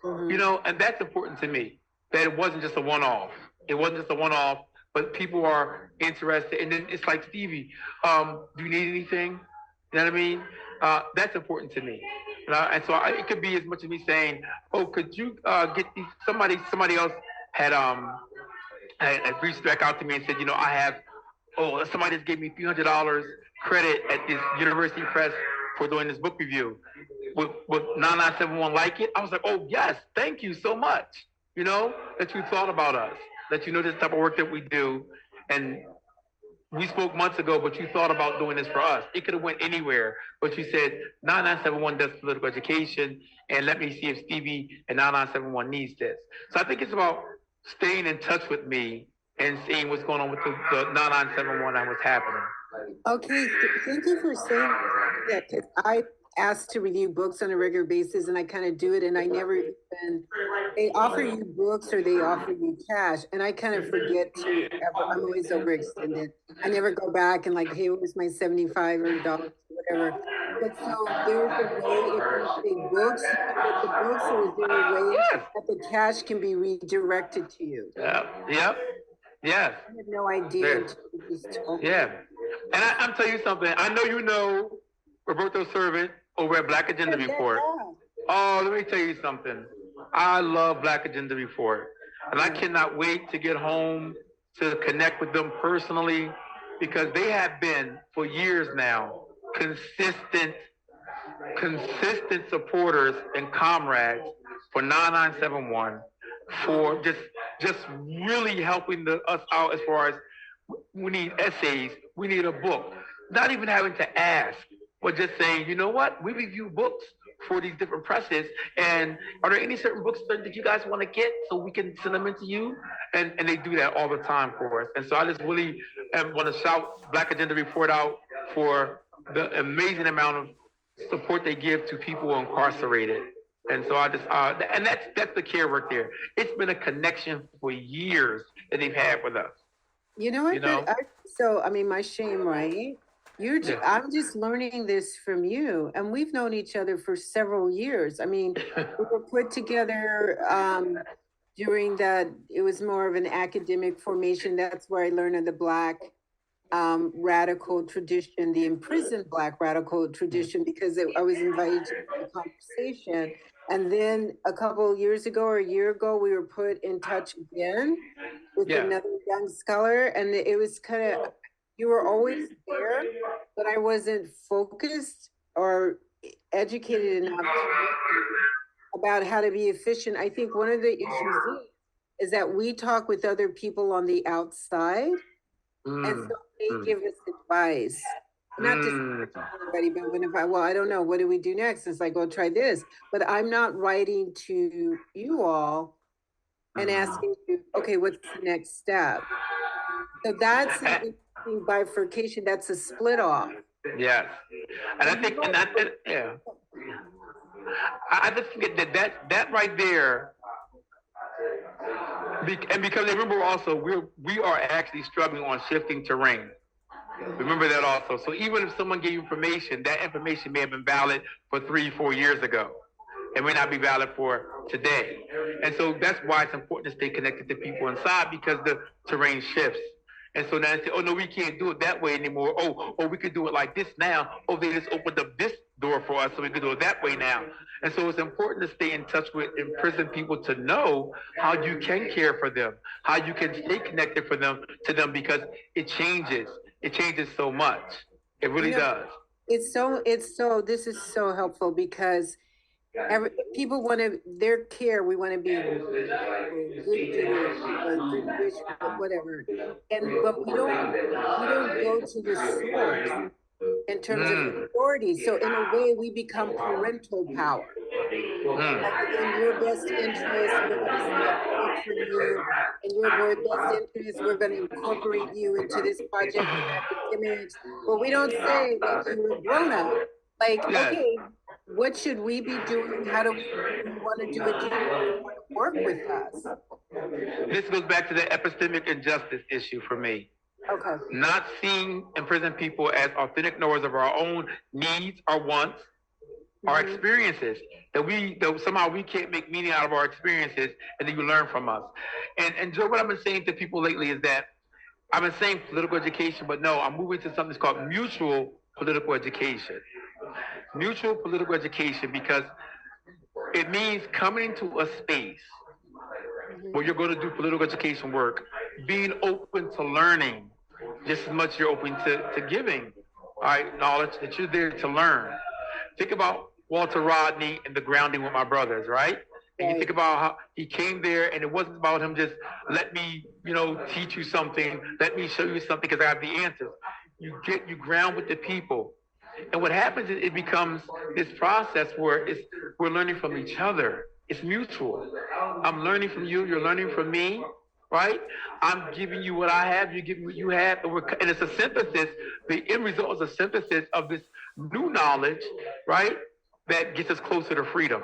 Mm-hmm. And that's important to me. That it wasn't just a one-off. It wasn't just a one-off, but people are interested. And then it's like, Stevie, do you need anything? You know what I mean? That's important to me. And so it could be as much as me saying, "Oh, could you get these?" Somebody else had had reached back out to me and said, I have. Oh, somebody just gave me $300 credit at this university press for doing this book review. Would 9971 like it? I was like, oh yes, thank you so much. That you thought about us, that you know this type of work that we do, and we spoke months ago, but you thought about doing this for us. It could have went anywhere, but you said 9971 does political education, and let me see if Stevie and 9971 needs this. So I think it's about staying in touch with me and seeing what's going on with the 9971 and what's happening. Okay, thank you for saying that, because I asked to review books on a regular basis and I kind of do it, and I never even, they offer you books or they offer you cash, and I kind of forget to I'm always overextended. I never go back and like, hey, where's my 75 or dollars or whatever. But so there's a way, if you say books, you can get the books, or is there a way that the cash can be redirected to you? Yep. Yes. I had no idea until you just told me. Yeah. And I'm telling you something. I know you know Roberto Servant over at Black Agenda Report. Oh, let me tell you something. I love Black Agenda Report. And I cannot wait to get home to connect with them personally, because they have been, for years now, consistent supporters and comrades for 9971, for just really helping us out as far as we need essays, we need a book. Not even having to ask, but just saying, you know what, we review books for these different presses, and are there any certain books that you guys want to get so we can send them into you? And they do that all the time for us. And so I just really want to shout Black Agenda Report out for the amazing amount of support they give to people incarcerated. And so I just, and that's the care work there. It's been a connection for years that they've had with us. You know what? I mean, my shame, right? I'm just learning this from you, and we've known each other for several years. I mean, we were put together during that. It was more of an academic formation. That's where I learned of the Black radical tradition, the imprisoned Black radical tradition, because I was invited to the conversation. And then a couple of years ago or a year ago, we were put in touch again with another young scholar. And it was kind of, you were always there, but I wasn't focused or educated enough about how to be efficient. I think one of the issues is that we talk with other people on the outside. And so they give us advice. Not just everybody, but I don't know, what do we do next? It's like, well, try this. But I'm not writing to you all and asking you, okay, what's the next step? So that's an interesting bifurcation. That's a split off. Yes. And I think, I just think that right there, and because remember also, we are actually struggling on shifting terrain. Remember that also. So even if someone gave you information, that information may have been valid for 3-4 years ago. It may not be valid for today. And so that's why it's important to stay connected to people inside, because the terrain shifts. And so now they say, oh no, we can't do it that way anymore. Oh, we could do it like this now. Oh, they just opened up this door for us, so we could do it that way now. And so it's important to stay in touch with imprisoned people, to know how you can care for them, how you can stay connected to them, because it changes. It changes so much. It really does. This is so helpful, because people want to, their care, we want to be good doers, good wish, whatever. But we don't go to the source in terms of authority. So in a way, we become parental power. In your best interest, we're going to advocate for you. In your very best interest, we're going to incorporate you into this project of academics. But we don't say, like, you're a grown up. Like, okay, what should we be doing? How do we want to do it? Do you want to work with us? This goes back to the epistemic injustice issue for me. Okay. Not seeing imprisoned people as authentic knowers of our own needs, our wants, our experiences, that somehow we can't make meaning out of our experiences, and then you learn from us. And Joe, what I've been saying to people lately is that I've been saying political education, but no, I'm moving to something that's called mutual political education. mutual political education because it means coming to a space where you're going to do political education work, being open to learning just as much as you're open to giving, all right, knowledge that you're there to learn. Think about Walter Rodney and the grounding with my brothers, right? And you think about how he came there, and it wasn't about him just let me, teach you something, let me show you something because I have the answers. You ground with the people, and what happens is it becomes this process where we're learning from each other. It's mutual. I'm learning from you, you're learning from me, right? I'm giving you what I have, you give me what you have, and it's a synthesis. The end result is a synthesis of this new knowledge, right? That gets us closer to freedom.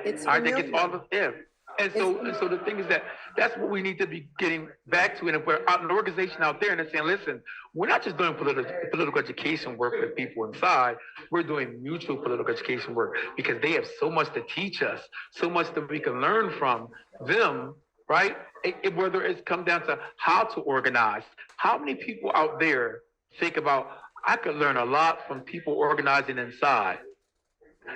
It's all right, that gets all of them. And so the thing is that's what we need to be getting back to. And if we're out an organization out there and they're saying, listen, we're not just doing political education work with people inside, we're doing mutual political education work because they have so much to teach us, so much that we can learn from them, right? Whether it's come down to how to organize. How many people out there think about, I could learn a lot from people organizing inside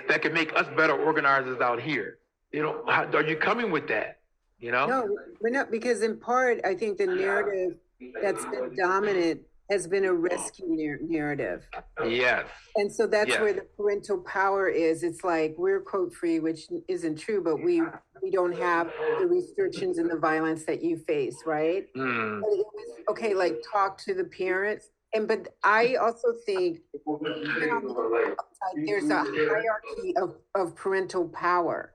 that can make us better organizers out here? Are you coming with that? No, we're not, because in part, I think the narrative that's been dominant has been a rescue narrative. Yes. And so that's where the parental power is. It's like we're quote free, which isn't true, but we don't have the restrictions and the violence that you face, right? Mm. But it was, okay, like talk to the parents. But I also think there's a hierarchy of parental power.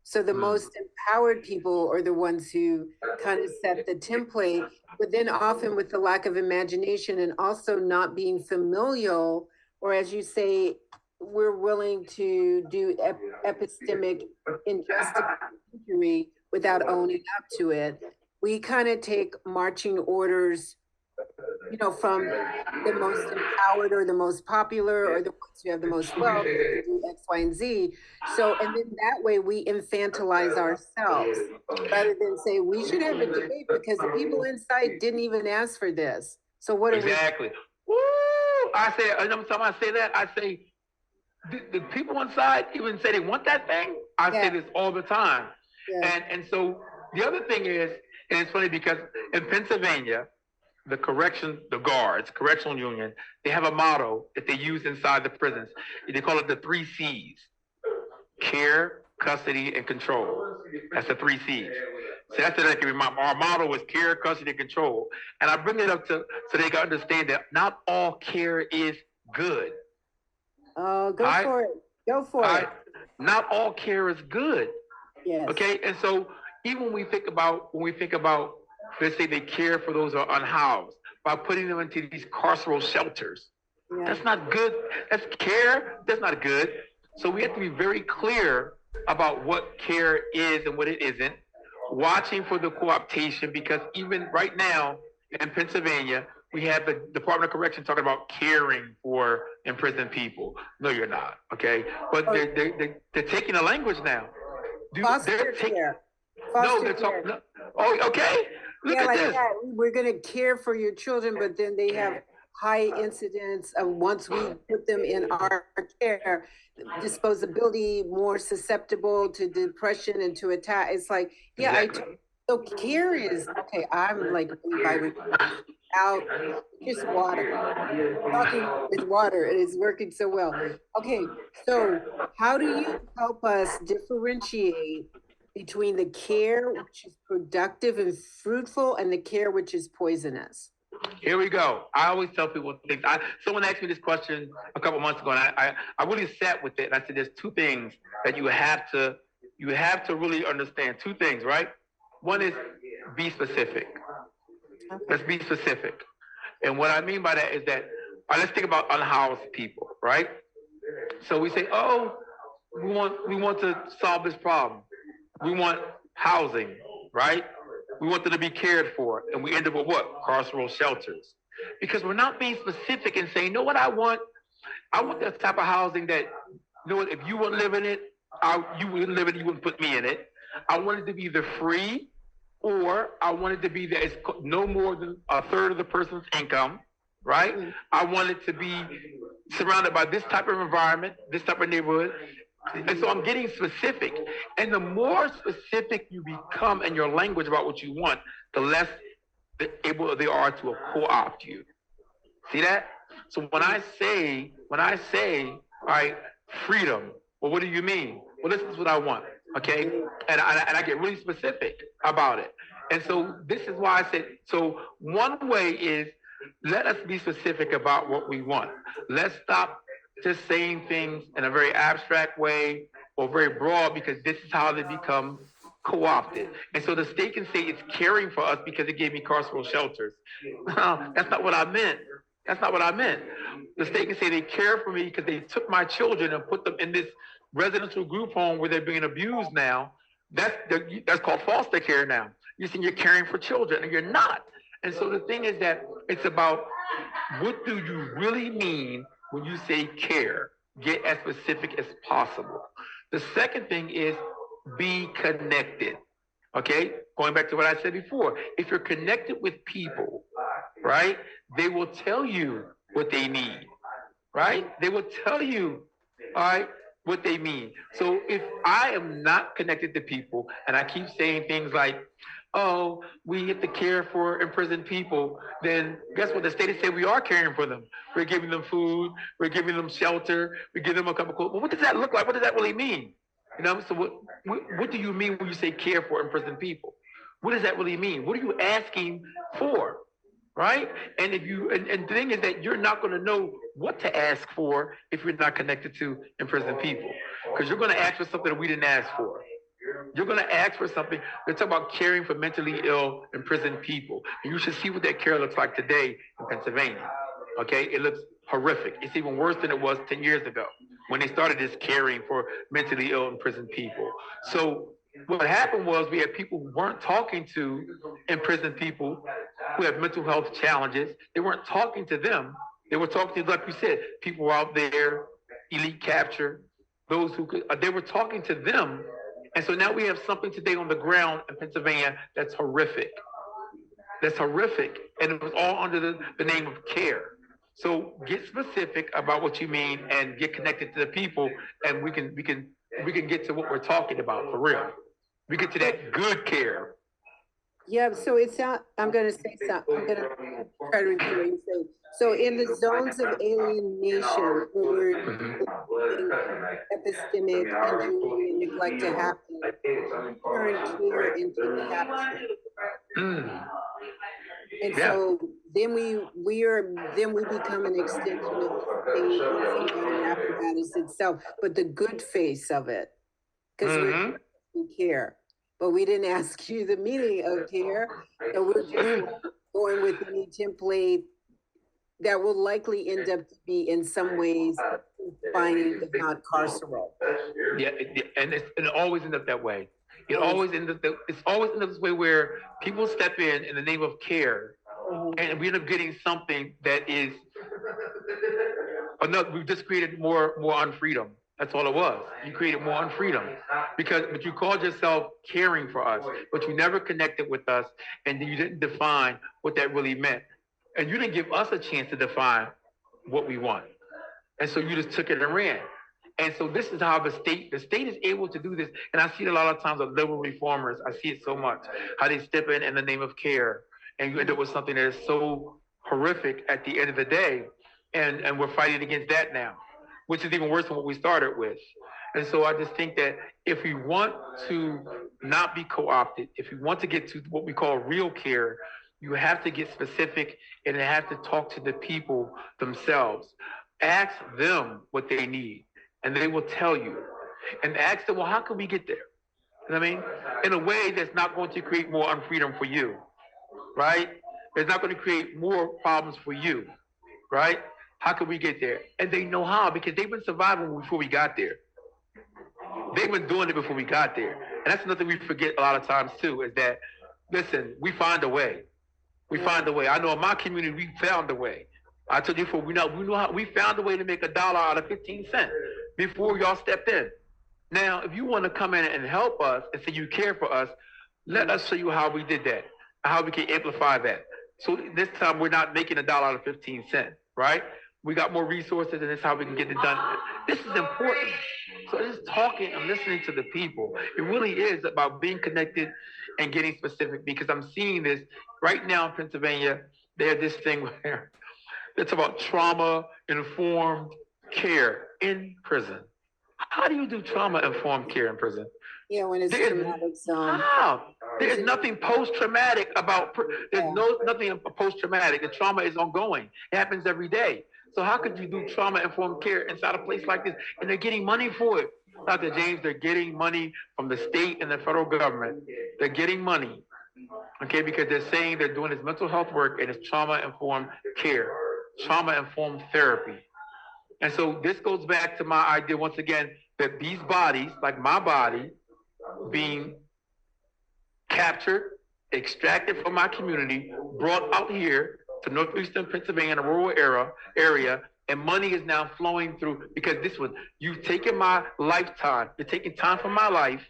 So the most empowered people are the ones who kind of set the template, but then often with the lack of imagination and also not being familial, or as you say, we're willing to do epistemic injustice injury without owning up to it. We kind of take marching orders, from the most empowered or the most popular or the ones who have the most wealth to do X, Y, and Z. So, and then that way we infantilize ourselves rather than say we should have a debate because the people inside didn't even ask for this. So what are exactly? Woo! I say, every time I say that, I say, the people inside even say they want that thing. I say this all the time. Yeah. And so the other thing is, and it's funny because in Pennsylvania, the correctional union, they have a motto that they use inside the prisons. They call it the 3 C's: care, custody, and control. That's the 3 C's. So that's our motto is care, custody, and control. And I bring it up so they can understand that not all care is good. Oh, go for it. Go for it. Not all care is good. Yes. Okay. And so even when we think about let's say they care for those who are unhoused by putting them into these carceral shelters. Yeah. That's not good. That's care. That's not good. So we have to be very clear about what care is and what it isn't. Watching for the co-optation, because even right now in Pennsylvania, we have the Department of Correction talking about caring for imprisoned people. No, you're not. Okay. But they're taking the language now. Foster care. They're talking. Oh, okay. Look at this. That. We're going to care for your children, but then they have high incidence of, once we put them in our care, disposability, more susceptible to depression and to attack. It's like, so care is, okay, I'm like out, just water. Talking with water, it is working so well. Okay, so how do you help us differentiate between the care which is productive and fruitful and the care which is poisonous? Here we go. I always tell people things. Someone asked me this question a couple months ago, and I really sat with it. And I said, there's 2 things that you have to really understand. 2 things, right? One is be specific. Okay. Let's be specific. And what I mean by that is that, let's think about unhoused people, right? So we say, we want to solve this problem. We want housing, right? We want them to be cared for. And we end up with what? Carceral shelters. Because we're not being specific and saying, I want that type of housing that, if you wouldn't live in it, you wouldn't live in it, you wouldn't put me in it. I want it to be either free, or I want it to be that it's no more than a third of the person's income, right? Mm-hmm. I want it to be surrounded by this type of environment, this type of neighborhood. And so I'm getting specific. And the more specific you become in your language about what you want, the less able they are to co-opt you. See that? So when I say, all right, freedom, well, what do you mean? Well, this is what I want, okay? And I get really specific about it. And so this is why I said, so one way is let us be specific about what we want. Let's stop just saying things in a very abstract way or very broad, because this is how they become co-opted. And so the state can say it's caring for us because it gave me carceral shelters. That's not what I meant. That's not what I meant. The state can say they care for me because they took my children and put them in this residential group home where they're being abused now. That's called foster care now. You're saying you're caring for children, and you're not. And so the thing is that it's about, what do you really mean when you say care? Get as specific as possible. The second thing is be connected. Okay? Going back to what I said before, if you're connected with people, right, they will tell you what they need, right? They will tell you, all right, what they mean. So if I am not connected to people and I keep saying things like, oh, we have to care for imprisoned people, then guess what? The state has said we are caring for them. We're giving them food, we're giving them shelter, we give them a cup of coffee. Well, what does that look like? What does that really mean? You know, so what do you mean when you say care for imprisoned people? What does that really mean? What are you asking for? Right? And if you and the thing is that you're not going to know what to ask for if you're not connected to imprisoned people. Because you're going to ask for something that we didn't ask for. You're going to ask for something. They're talking about caring for mentally ill imprisoned people. And you should see what that care looks like today in Pennsylvania. Okay? It looks horrific. It's even worse than it was 10 years ago when they started this caring for mentally ill imprisoned people. So what happened was we had people who weren't talking to imprisoned people who have mental health challenges. They weren't talking to them. They were talking to, like you said, people out there, elite capture, those who could, they were talking to them. And so now we have something today on the ground in Pennsylvania that's horrific. That's horrific. And it was all under the name of care. So get specific about what you mean and get connected to the people, and we can get to what we're talking about for real. We get to that good care. Yeah, so it's not, I'm going to say something. I'm going to try to repeat what you say. So in the zones of alienation, where epistemic injury and neglect to happen, current care into capture. And so then we become an extension of the state and apparatus itself, but the good face of it, because we care. But we didn't ask you the meaning of care, so we're just going with any template that will likely end up to be in some ways confining, if not carceral. Yeah, and it always ends up that way. It always ends up. It's always ends up this way where people step in the name of care, and we end up getting something that is another. We've just created more unfreedom. That's all it was. You created more unfreedom but you called yourself caring for us, but you never connected with us, and you didn't define what that really meant, and you didn't give us a chance to define what we want, and so you just took it and ran. And so this is how the state is able to do this. And I see it a lot of times with liberal reformers. I see it so much, how they step in the name of care, and you end up with something that is so horrific at the end of the day. And we're fighting against that now, which is even worse than what we started with. And so I just think that if we want to not be co-opted, if we want to get to what we call real care, you have to get specific and have to talk to the people themselves. Ask them what they need, and they will tell you. And ask them, well, how can we get there? You know what I mean? In a way that's not going to create more unfreedom for you, right? It's not going to create more problems for you, right? How can we get there? And they know how, because they've been surviving before we got there. They've been doing it before we got there. And that's another thing we forget a lot of times too, is that, listen, we find a way. We find a way. I know in my community, we found a way. I told you before, we found a way to make $1 out of 15 cents before y'all stepped in. Now, if you want to come in and help us and say you care for us, let us show you how we did that, how we can amplify that. So this time we're not making $1 out of 15 cents, right? We got more resources, and this is how we can get it done. This is important. So just talking and listening to the people, it really is about being connected and getting specific, because I'm seeing this right now in Pennsylvania. There's this thing where it's about trauma-informed care in prison. How do you do trauma-informed care in prison? Yeah, when it's traumatic zone. How? There's nothing post-traumatic about, nothing post-traumatic. The trauma is ongoing. It happens every day. So how could you do trauma-informed care inside a place like this? And they're getting money for it. Dr. James, they're getting money from the state and the federal government. They're getting money, okay, because they're saying they're doing this mental health work and it's trauma-informed care, trauma-informed therapy. And so this goes back to my idea once again that these bodies, like my body, being captured, extracted from my community, brought out here to northeastern Pennsylvania in a rural area, and money is now flowing through, because this one, you've taken my lifetime, you're taking time from my life,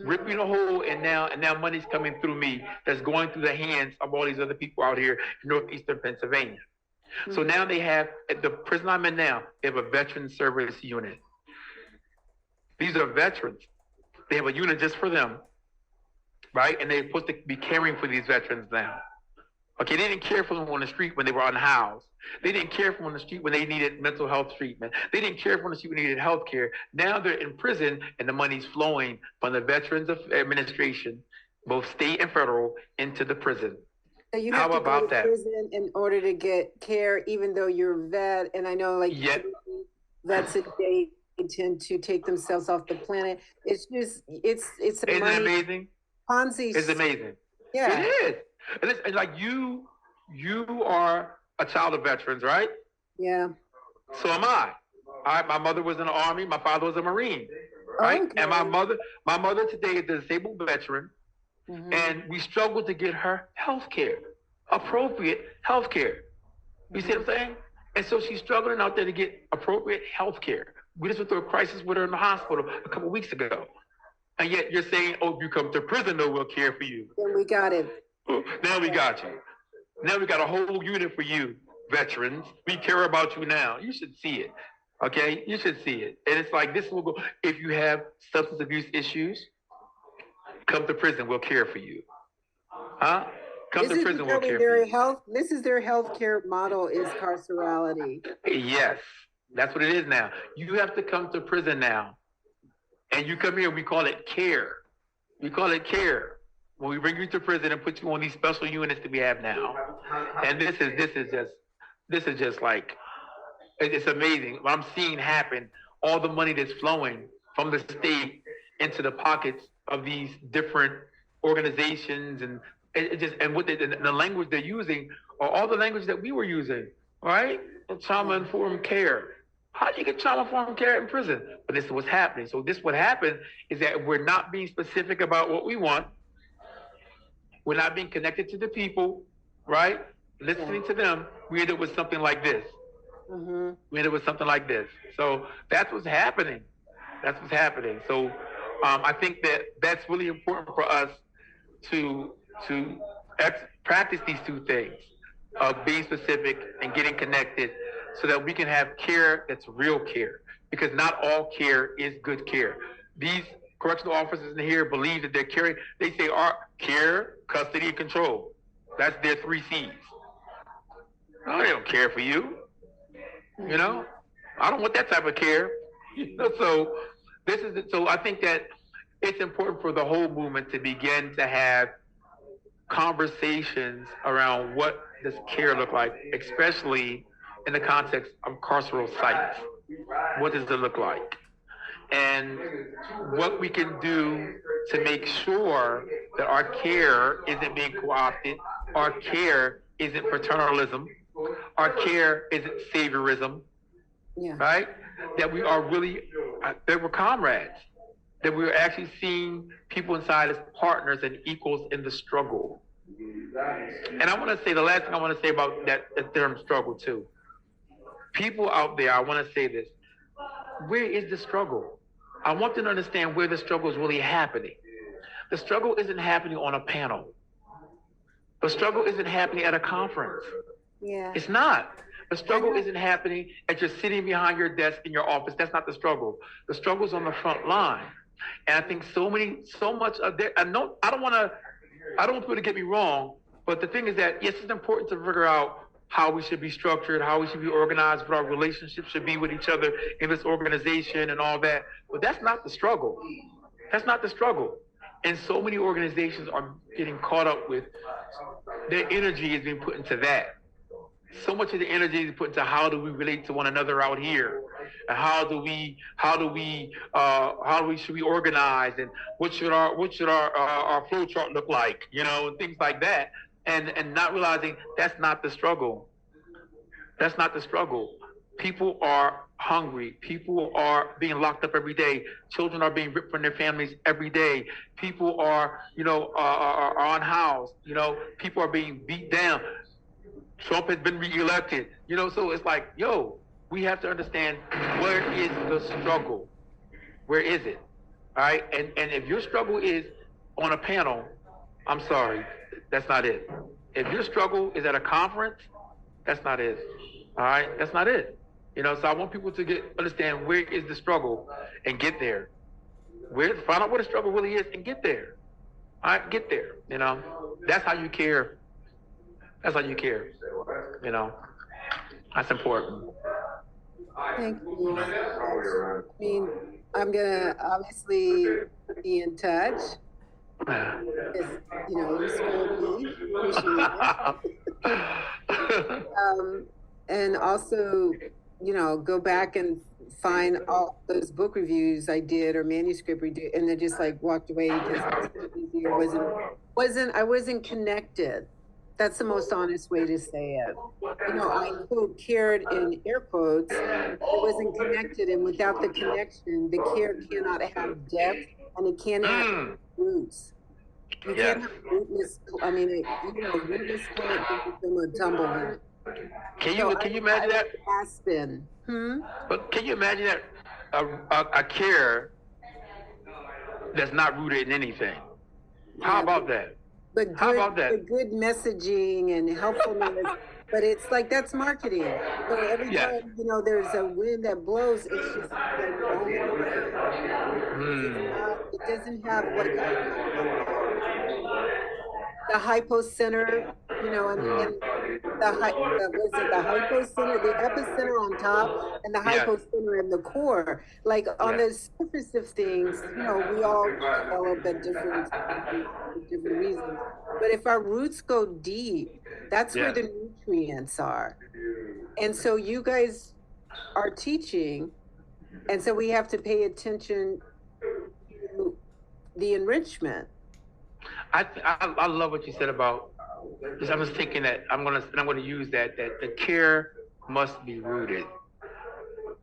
ripping a hole, and now money's coming through me that's going through the hands of all these other people out here in northeastern Pennsylvania. So now they have, at the prison I'm in now, they have a veteran service unit. These are veterans. They have a unit just for them, right? And they're supposed to be caring for these veterans now. Okay, they didn't care for them on the street when they were unhoused. They didn't care for them on the street when they needed mental health treatment. They didn't care for them on the street when they needed health care. Now they're in prison, and the money's flowing from the Veterans Administration, both state and federal, into the prison. So you have to go to prison in order to get care, even though you're a vet. And I know, like, vets they tend to take themselves off the planet. It's just, it's Isn't it amazing? Ponzi. It's amazing. Yeah. It is. And it's like you are a child of veterans, right? Yeah. So am I. My mother was in the Army. My father was a Marine, right? Okay. And my mother today is a disabled veteran, and we struggle to get her health care, appropriate health care. You see what I'm saying? And so she's struggling out there to get appropriate health care. We just went through a crisis with her in the hospital a couple of weeks ago. And yet you're saying, oh, if you come to prison, though, we'll care for you. Then we got it. Now we got you. Now we got a whole unit for you, veterans. We care about you now. You should see it. Okay? You should see it. And it's like, this will go, if you have substance abuse issues, come to prison, we'll care for you. Huh? Come to prison, we'll care for you. This is their health care model, is carcerality. Yes. That's what it is now. You have to come to prison now. And you come here, we call it care. We call it care. When we bring you to prison and put you on these special units that we have now. And this is just like, it's amazing. What I'm seeing happen, all the money that's flowing from the state into the pockets of these different organizations, and what the language they're using are all the language that we were using, right? Trauma-informed care. How do you get trauma-informed care in prison? But this is what's happening. So what happened is that we're not being specific about what we want. We're not being connected to the people, right? Listening to them. We end up with something like this. We end up with something like this. So that's what's happening. That's what's happening. So I think that's really important for us to practice these two things of being specific and getting connected, so that we can have care that's real care, because not all care is good care. These correctional officers in here believe that they're caring. They say care, custody, and control. That's their 3 C's. No, they don't care for you. You know, I don't want that type of care. So so I think that it's important for the whole movement to begin to have conversations around what does care look like, especially in the context of carceral sites. What does it look like? And what we can do to make sure that our care isn't being co-opted, our care isn't paternalism, our care isn't saviorism, right? That we are really, that we're comrades, that we're actually seeing people inside as partners and equals in the struggle. And I want to say, the last thing I want to say about that term struggle too. People out there, I want to say this. Where is the struggle? I want them to understand where the struggle is really happening. The struggle isn't happening on a panel. The struggle isn't happening at a conference. Yeah. It's not. The struggle isn't happening as you're sitting behind your desk in your office. That's not the struggle. The struggle's on the front line. And I think so much of there, I don't want people to get me wrong, but the thing is that, yes, it's important to figure out how we should be structured, how we should be organized, what our relationships should be with each other in this organization and all that. But that's not the struggle. That's not the struggle. And so many organizations are getting caught up with, their energy is being put into that. So much of the energy is put into how do we relate to one another out here, and should we organize, and what should our flow chart look like, and things like that, and not realizing that's not the struggle. That's not the struggle. People are hungry. People are being locked up every day. Children are being ripped from their families every day. People are unhoused. People are being beat down. Trump has been reelected. So it's like, we have to understand, where is the struggle? Where is it? All right. And if your struggle is on a panel, I'm sorry, that's not it. If your struggle is at a conference, that's not it. All right, that's not it. So I want people to understand, where is the struggle, and get there. Find out what the struggle really is and get there. All right, get there. That's how you care. That's how you care. That's important. Thank you. I mean, I'm gonna obviously be in touch. Because, you scored me. Appreciate it. And also, go back and find all those book reviews I did, or manuscript review, and then just like walked away because I wasn't connected. That's the most honest way to say it. I quote cared in air quotes. It wasn't connected, and without the connection, the care cannot have depth, and it can't have roots. You can't have rootness. I mean, rootless plant can become a tumbleweed. Can you imagine that? Aspen. But can you imagine that a care that's not rooted in anything? How about that? But how about that? But good messaging and helpfulness. But it's like, that's marketing. So every time there's a wind that blows, it's just like blowing around. It doesn't have like the hypocenter, and the hypocenter, the epicenter on top, and the hypocenter in the core. Like on the surface of things, we all develop at different reasons. But if our roots go deep, that's where the nutrients are. And so you guys are teaching, and so we have to pay attention to the enrichment. I love what you said about. Because I was thinking that I'm gonna use that the care must be rooted.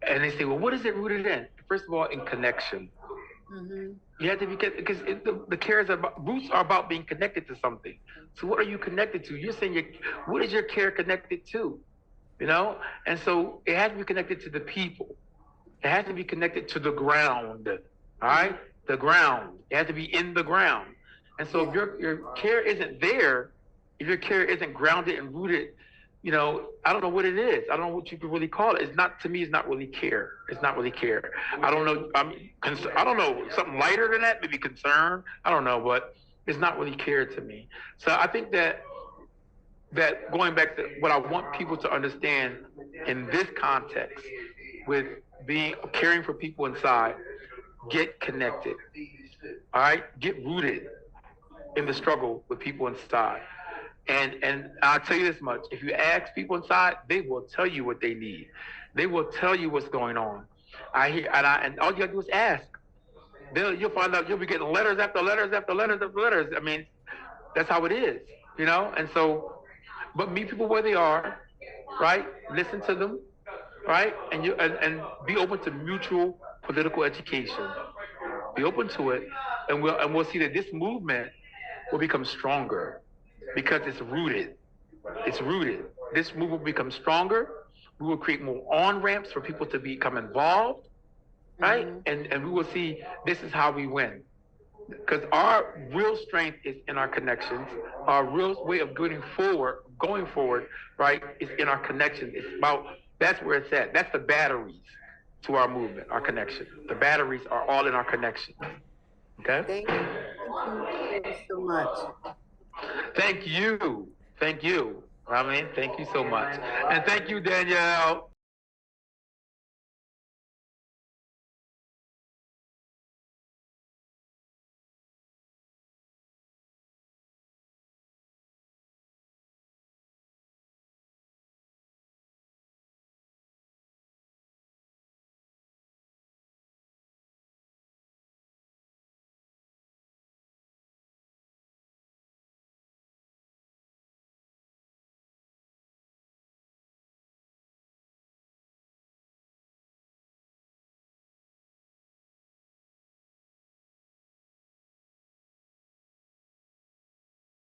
And they say, well, what is it rooted in? First of all, in connection. Mm-hmm. You have to be, because the care is about, roots are about being connected to something. So what are you connected to? You're saying what is your care connected to? And so it has to be connected to the people. It has to be connected to the ground. All right, the ground. It has to be in the ground. And so if your care isn't there, if your care isn't grounded and rooted, I don't know what it is. I don't know what you could really call it. It's not really care. It's not really care. I don't know. I don't know, something lighter than that, maybe concern. I don't know, but it's not really care to me. So I think that going back to what I want people to understand in this context, with caring for people inside, get connected. All right, get rooted in the struggle with people inside. And I'll tell you this much: if you ask people inside, they will tell you what they need. They will tell you what's going on. And all you gotta do is ask. You'll find out. You'll be getting letters after letters after letters after letters. I mean, that's how it is, And so, but meet people where they are, right? Listen to them, right? And be open to mutual political education. Be open to it, and we'll see that this movement will become stronger. Because it's rooted. It's rooted. This movement will become stronger. We will create more on-ramps for people to become involved, right? Mm-hmm. And we will see this is how we win. because our real strength is in our connections. Our real way of going forward, right, is in our connections. It's about, that's where it's at. That's the batteries to our movement, our connection. The batteries are all in our connection. Okay? Thank you so much. Thank you. Thank you. I mean, thank you so much. And thank you, Danielle.